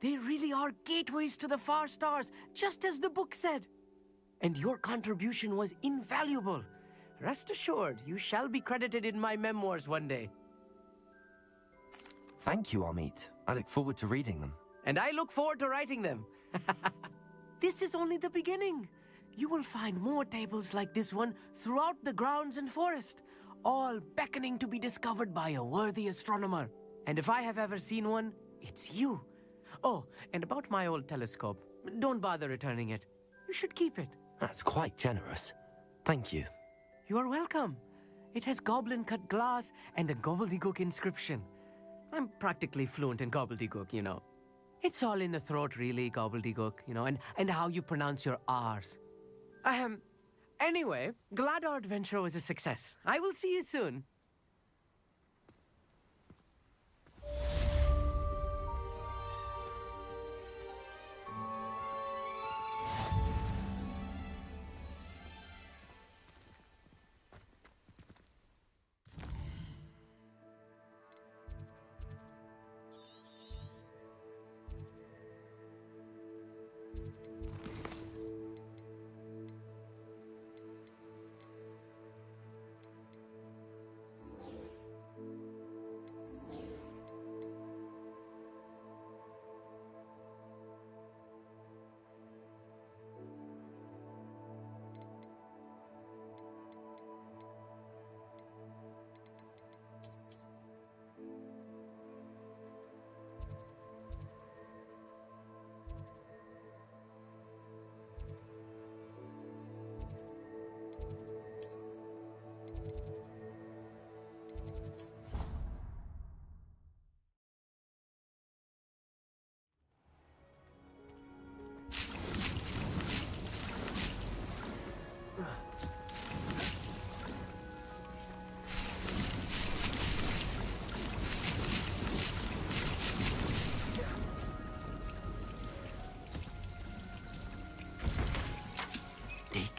They really are gateways to the far stars, just as the book said. And your contribution was invaluable. Rest assured, you shall be credited in my memoirs one day. Thank you, Amit. I look forward to reading them. And I look forward to writing them. This is only the beginning. You will find more tables like this one throughout the grounds and forest, all beckoning to be discovered by a worthy astronomer. And if I have ever seen one, it's you. Oh, and about my old telescope, don't bother returning it. You should keep it. That's quite generous. Thank you. You are welcome. It has goblin-cut glass and a gobbledygook inscription. I'm practically fluent in gobbledygook, you know. It's all in the throat, really, gobbledygook, you know, and how you pronounce your R's. Anyway, glad our adventure was a success. I will see you soon.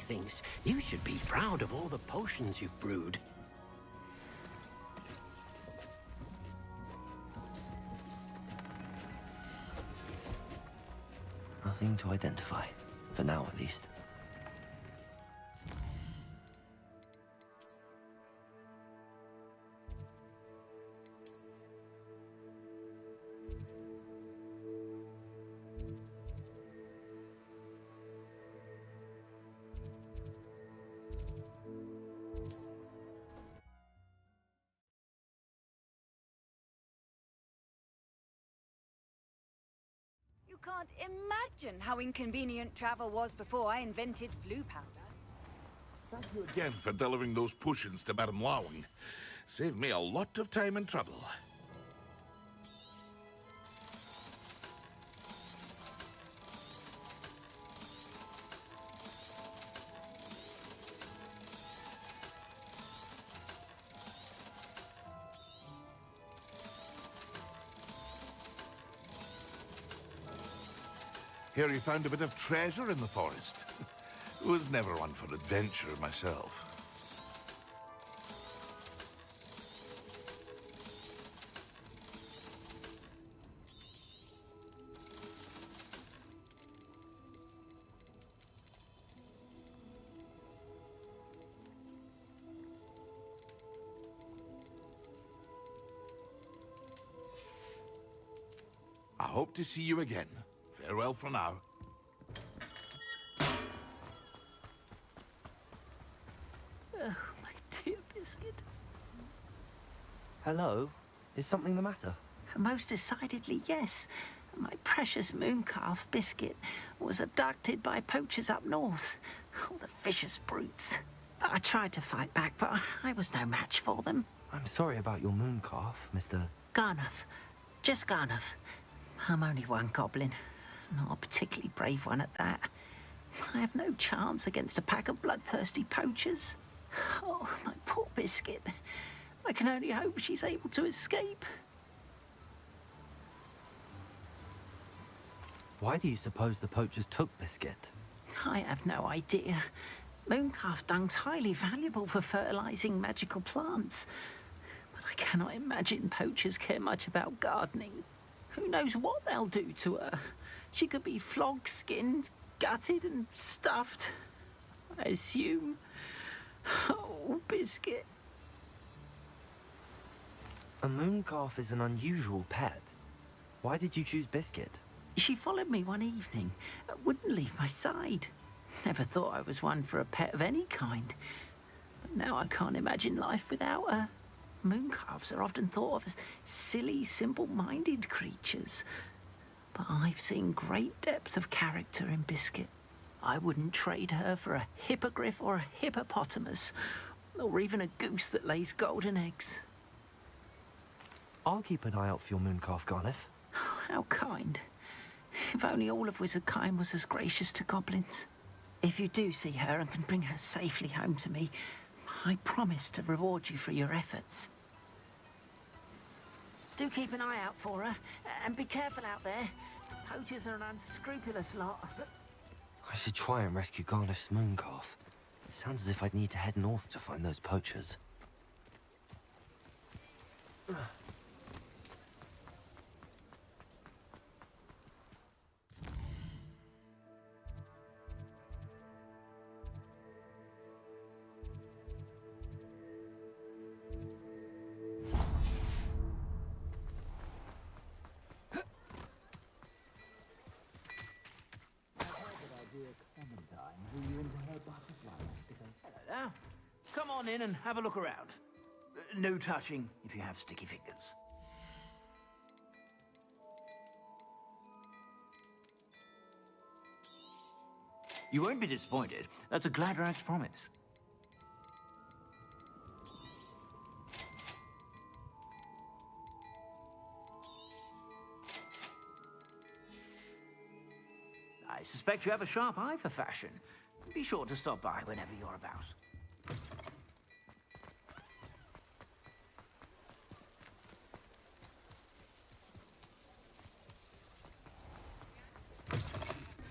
Thinks you should be proud of all the potions you've brewed. Nothing to identify. For now, at least. can't imagine how inconvenient travel was before I invented flu powder. Thank you again for delivering those potions to Madame Lawing. Saved me a lot of time and trouble. Hear you found a bit of treasure in the forest. Was never one for adventure myself. I hope to see you again. Farewell for now. Oh, my dear Biscuit. Hello? Is something the matter? Most decidedly, yes. My precious mooncalf, Biscuit, was abducted by poachers up north. Oh, the vicious brutes. I tried to fight back, but I was no match for them. I'm sorry about your mooncalf, Mr. Garnuff. Just Garnuff. I'm only one goblin. Not a particularly brave one at that. I have no chance against a pack of bloodthirsty poachers. Oh, my poor Biscuit. I can only hope she's able to escape. Why do you suppose the poachers took Biscuit? I have no idea. Mooncalf dung's highly valuable for fertilizing magical plants. But I cannot imagine poachers care much about gardening. Who knows what they'll do to her? She could be flogged, skinned, gutted and stuffed. I assume. Oh, Biscuit. A mooncalf is an unusual pet. Why did you choose Biscuit? She followed me one evening, wouldn't leave my side. Never thought I was one for a pet of any kind. But now I can't imagine life without her. Mooncalves are often thought of as silly, simple-minded creatures. But I've seen great depth of character in Biscuit. I wouldn't trade her for a hippogriff or a hippopotamus, or even a goose that lays golden eggs. I'll keep an eye out for your mooncalf, Garniff. How kind. If only all of Wizardkind was as gracious to goblins. If you do see her and can bring her safely home to me, I promise to reward you for your efforts. Do keep an eye out for her, and be careful out there. Poachers are an unscrupulous lot. I should try and rescue Garniff's mooncalf. It sounds as if I'd need to head north to find those poachers. Now, come on in and have a look around. No touching if you have sticky fingers. You won't be disappointed. That's a Gladrag's promise. I suspect you have a sharp eye for fashion. Be sure to stop by whenever you're about.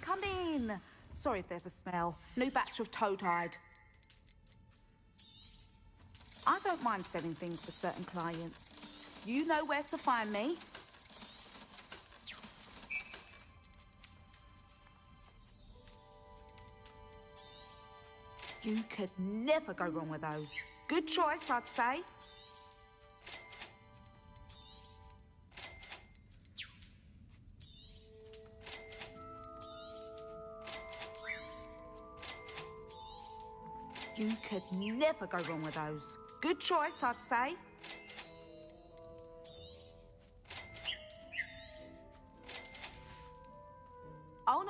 Come in. Sorry if there's a smell. New batch of toad-hide. I don't mind selling things for certain clients. You know where to find me. You could never go wrong with those. Good choice, I'd say. You could never go wrong with those. Good choice, I'd say.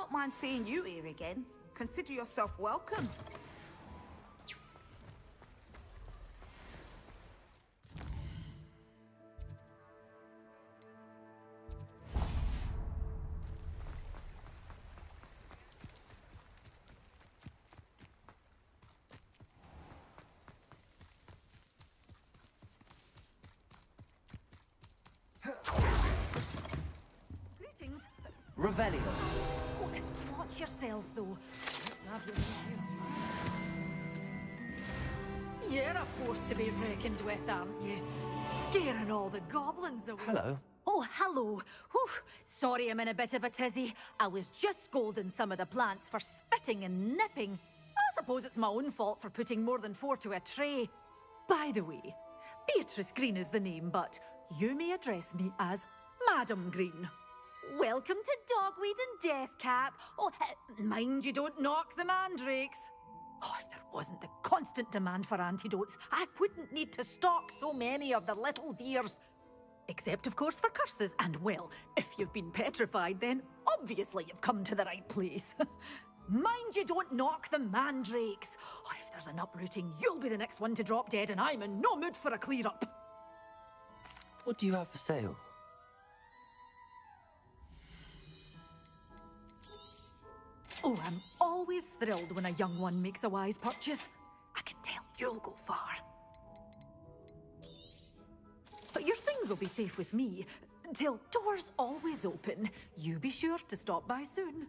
not mind seeing you here again. Consider yourself welcome. Greetings. Revelio. Oh, watch yourself, though. Let's have you. You're a force to be reckoned with, aren't you? Scaring all the goblins away. Hello. Oh, hello. Whew. Sorry I'm in a bit of a tizzy. I was just scolding some of the plants for spitting and nipping. I suppose it's my own fault for putting more than 4 to a tray. By the way, Beatrice Green is the name, but you may address me as Madam Green. Welcome to Dogweed and Deathcap. Oh, mind you don't knock the mandrakes. Oh, if there wasn't the constant demand for antidotes, I wouldn't need to stock so many of the little dears. Except, of course, for curses. And, well, if you've been petrified, then obviously you've come to the right place. Mind you don't knock the mandrakes. Oh, if there's an uprooting, you'll be the next one to drop dead, and I'm in no mood for a clear-up. What do you have for sale? Oh, I'm always thrilled when a young one makes a wise purchase. I can tell you'll go far. But your things will be safe with me. Till doors always open, you be sure to stop by soon.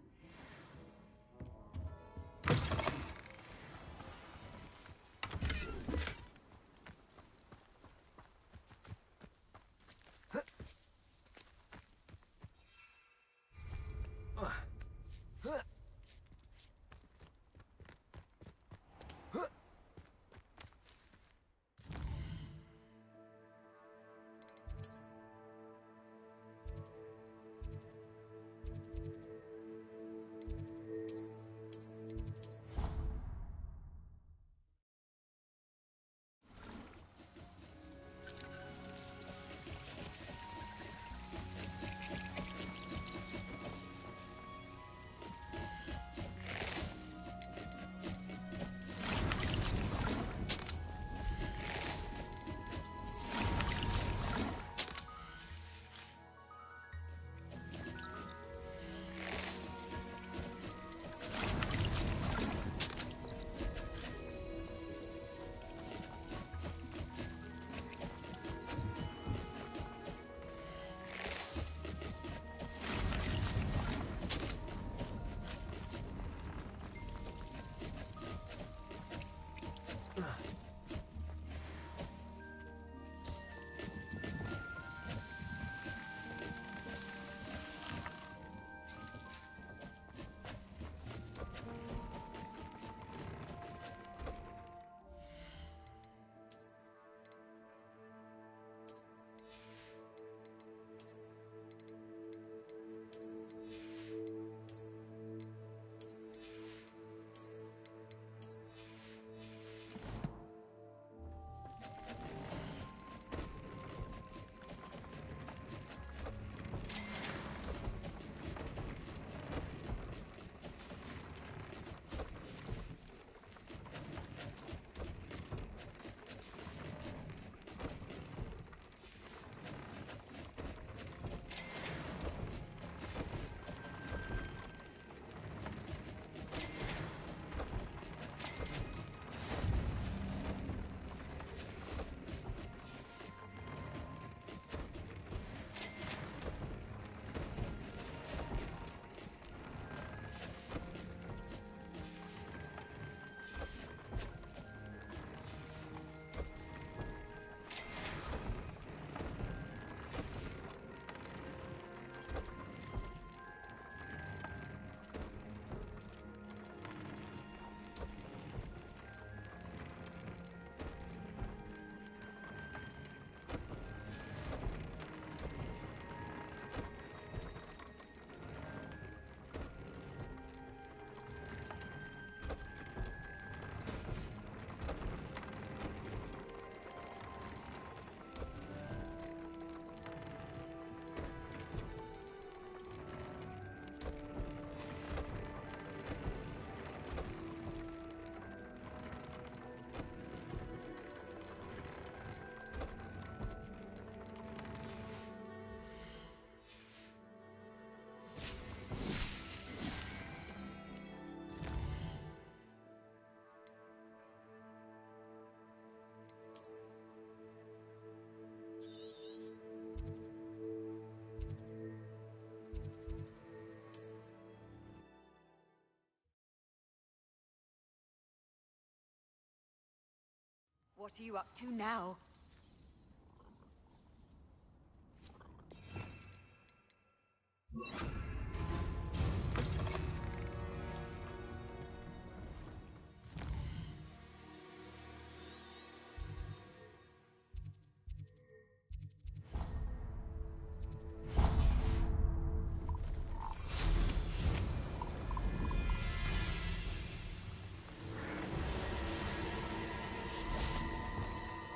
What are you up to now?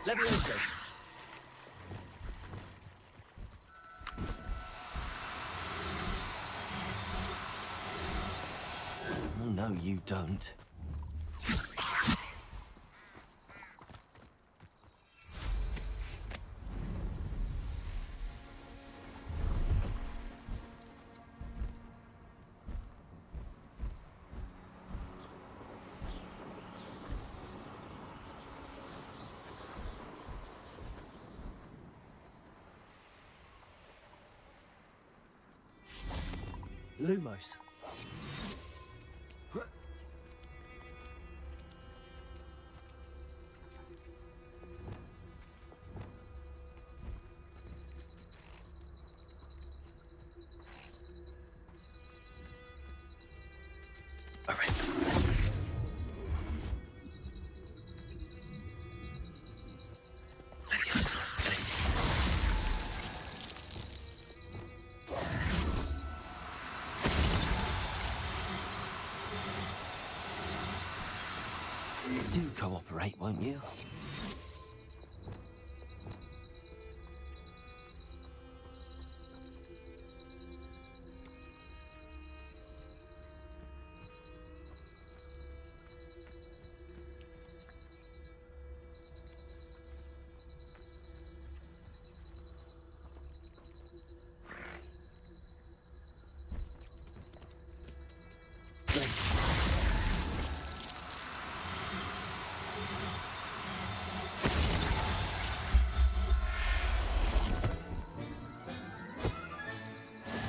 Levioso! Oh, no, you don't. Lumos. Arrest them. Levioso, Gracie. Do cooperate, won't you?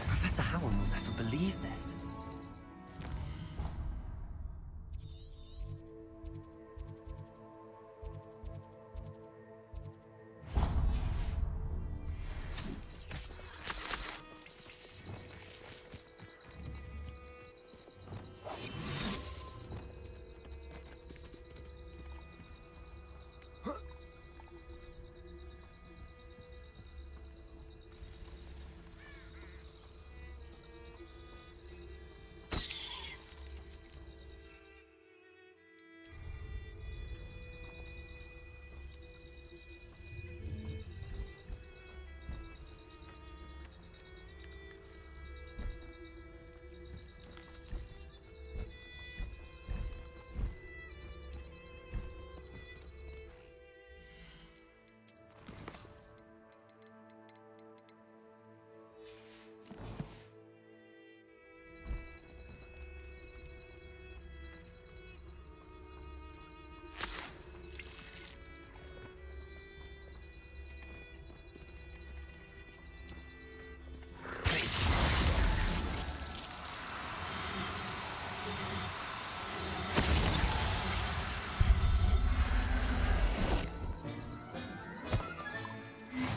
Professor Howard will never believe this.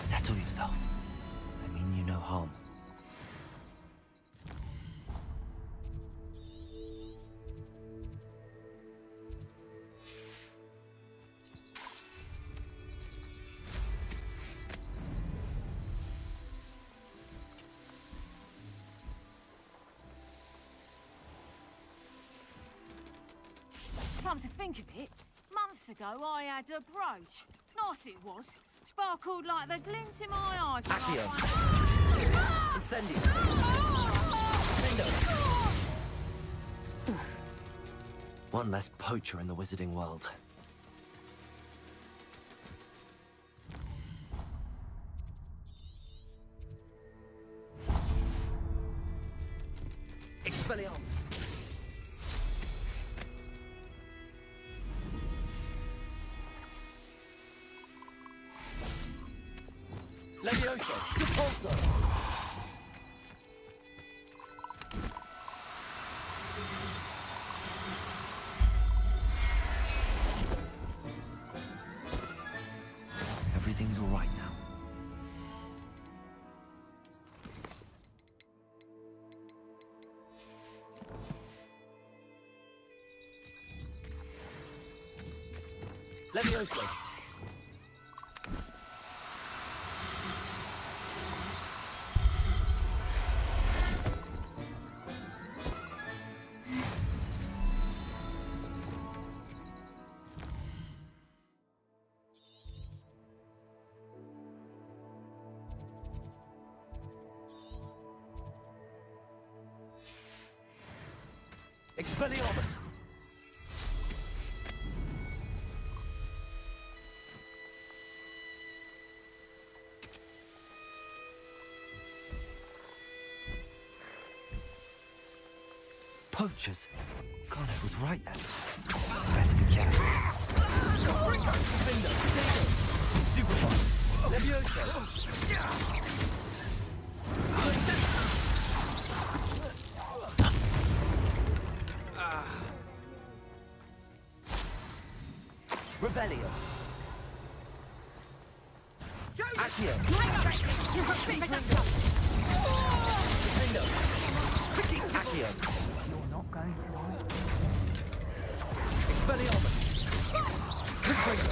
Settle yourself. I mean you no harm. Come to think of it, months ago I had a brooch. Nice it was. Sparkled like the glint in my eyes. Accio. Incendio. One less poacher in the wizarding world. Expelliarmus. Levioso. Repulso. Levioso! Expelliarmus! Poachers? God, I was right then. Better be careful. Bingo! Dingo! Stupefy! Levioso! Revelio. Accio. Bingo. Accio. You're not going to. Expelliarmus. Confringo.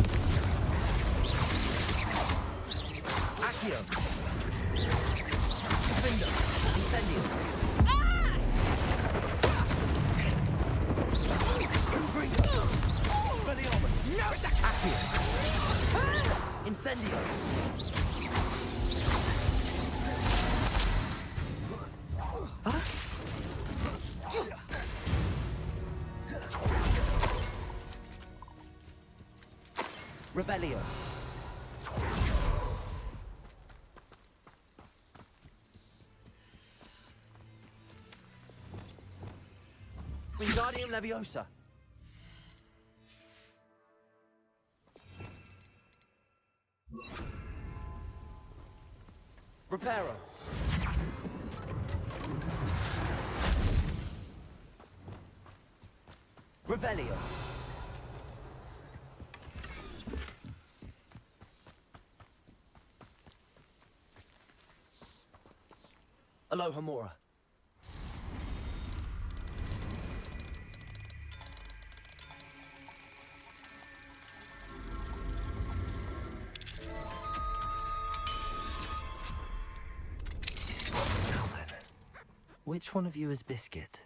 Accio. Bingo. Incendio. Confringo. Expelliarmus. No! Accio. Incendio. Huh? Revelio. Wingardium Leviosa. Reparo. Revelio. Alohomora. Now then, which one of you is Biscuit?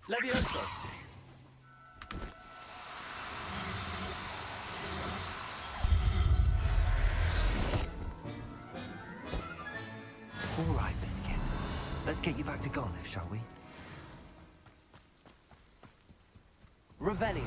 Levioso. All right, Biscuit. Let's get you back to Garniff, shall we? Revelio.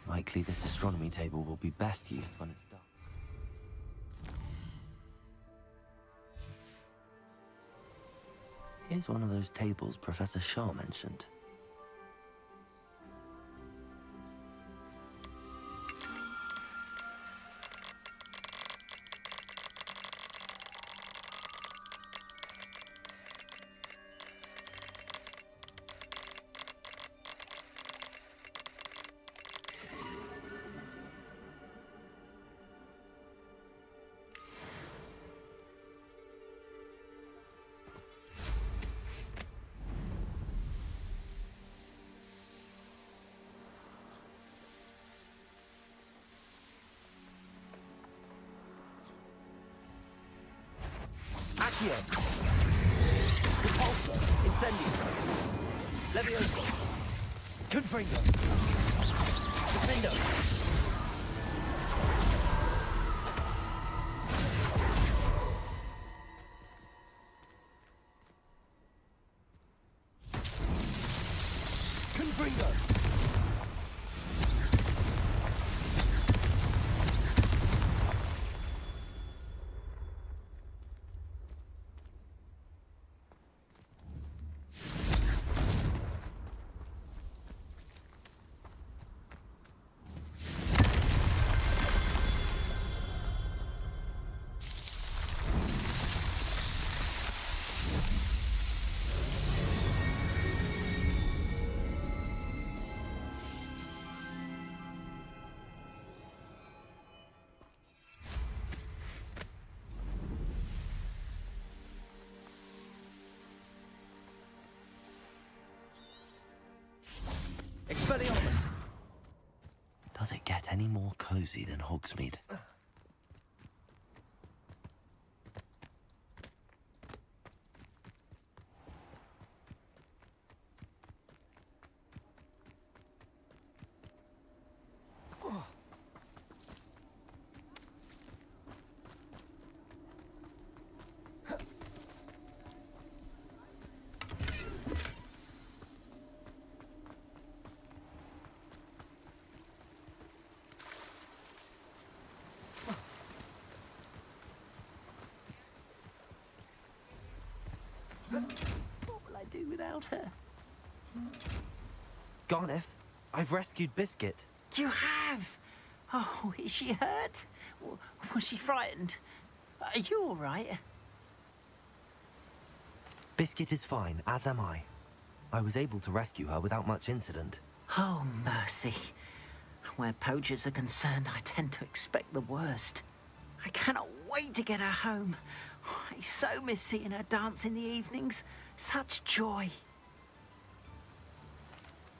Likely this astronomy table will be best used when it's dark. Here's one of those tables Professor Shaw mentioned. Accio. Repulsor. Incendio. Levioso. Confringo. Defendo. Confringo. Does it get any more cozy than Hogsmeade? What will I do without her? Garneth, I've rescued Biscuit. You have? Oh, is she hurt? Was she frightened? Are you all right? Biscuit is fine, as am I. I was able to rescue her without much incident. Oh, mercy. Where poachers are concerned, I tend to expect the worst. I cannot wait to get her home. I so miss seeing her dance in the evenings. Such joy.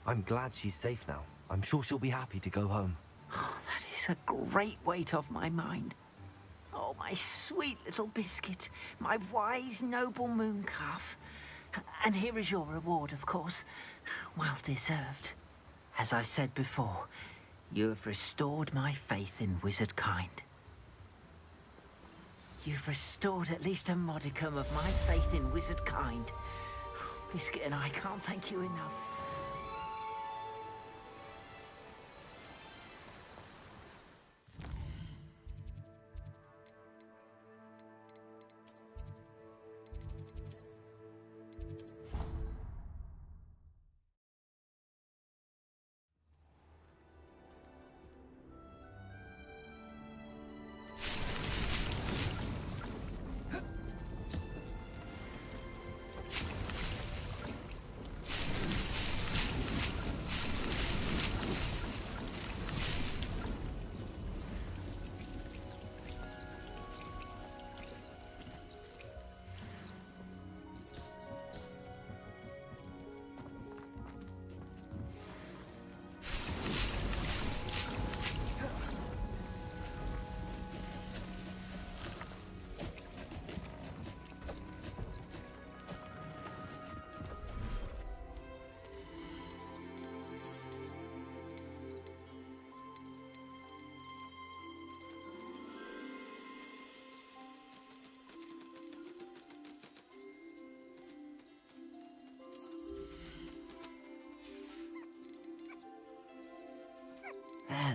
I'm glad she's safe now. I'm sure she'll be happy to go home. Oh, that is a great weight off my mind. Oh, my sweet little Biscuit, my wise, noble moon calf. And here is your reward, of course. Well deserved. As I said before, you have restored my faith in wizard kind. You've restored at least a modicum of my faith in wizard kind. Biscuit and I can't thank you enough.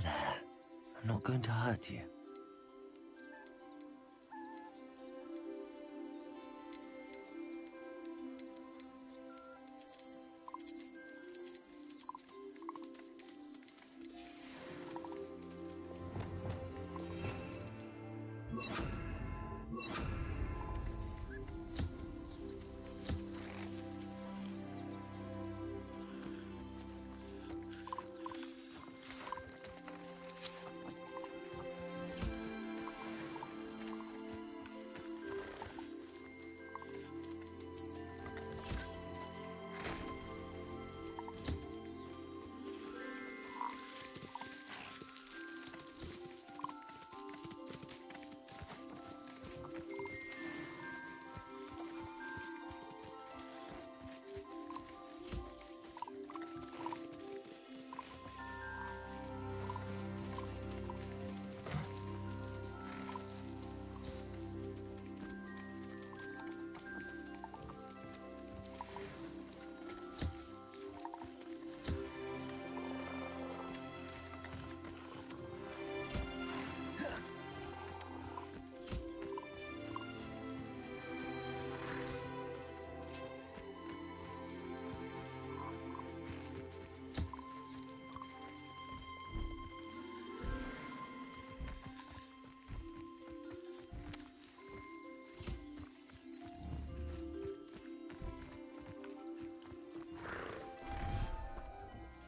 There. I'm not going to hurt you.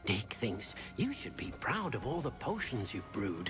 Dick thinks you should be proud of all the potions you've brewed.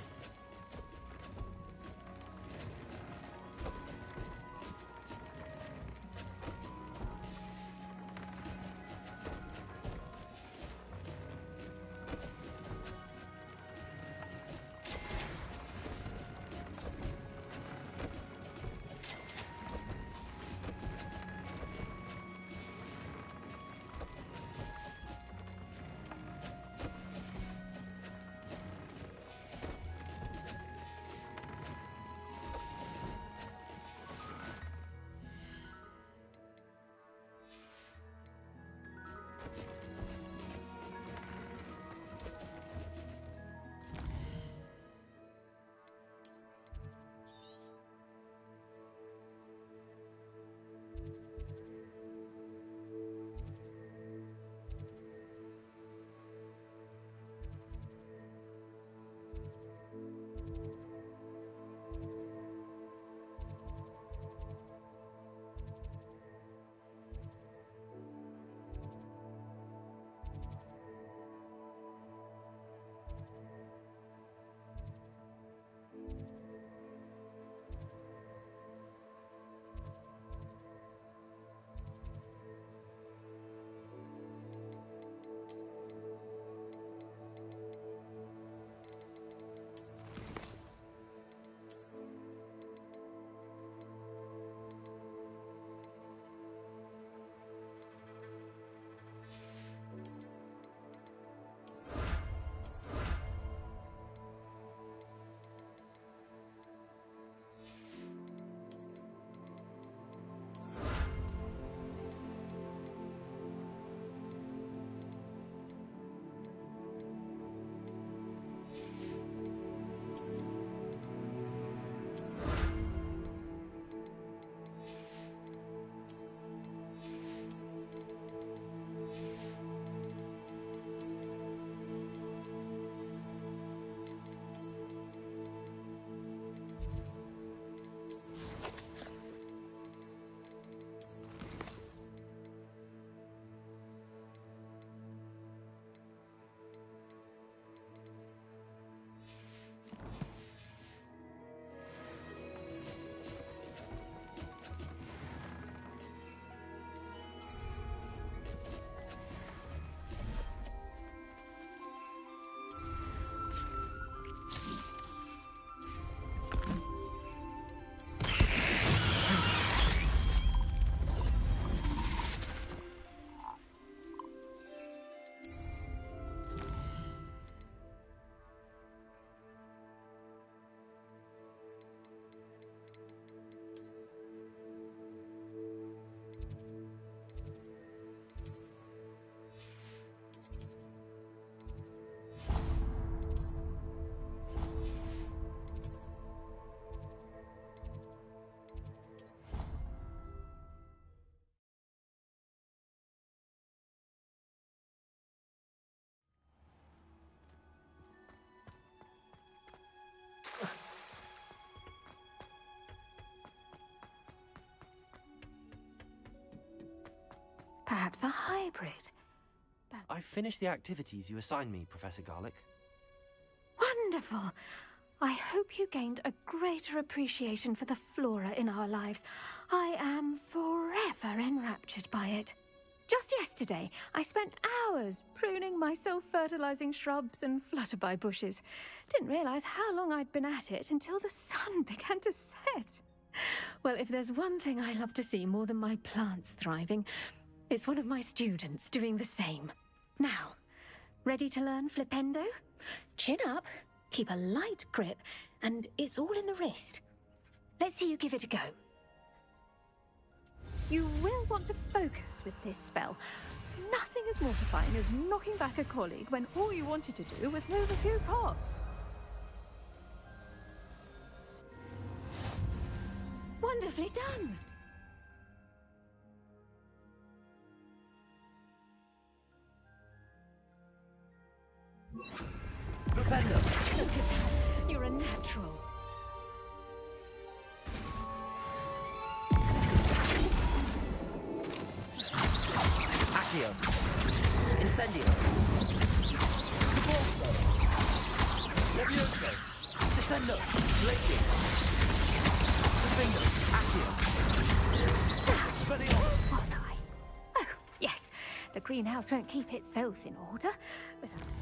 Perhaps a hybrid. I've finished the activities you assigned me, Professor Garlick. Wonderful. I hope you gained a greater appreciation for the flora in our lives. I am forever enraptured by it. Just yesterday, I spent hours pruning my self-fertilizing shrubs and flutterby bushes. Didn't realize how long I'd been at it until the sun began to set. Well, if there's one thing I love to see more than my plants thriving, it's one of my students doing the same. Now, ready to learn Flipendo? Chin up, keep a light grip, and it's all in the wrist. Let's see you give it a go. You will want to focus with this spell. Nothing as mortifying as knocking back a colleague when all you wanted to do was move a few pots. Wonderfully done! Flipendo! Look at that! You're a natural. Accio. Incendio. Cabalso. Levioso. Descendo. Glacius. Flipendo. Accio. Expelliarmus. Was I? Oh, yes. The greenhouse won't keep itself in order without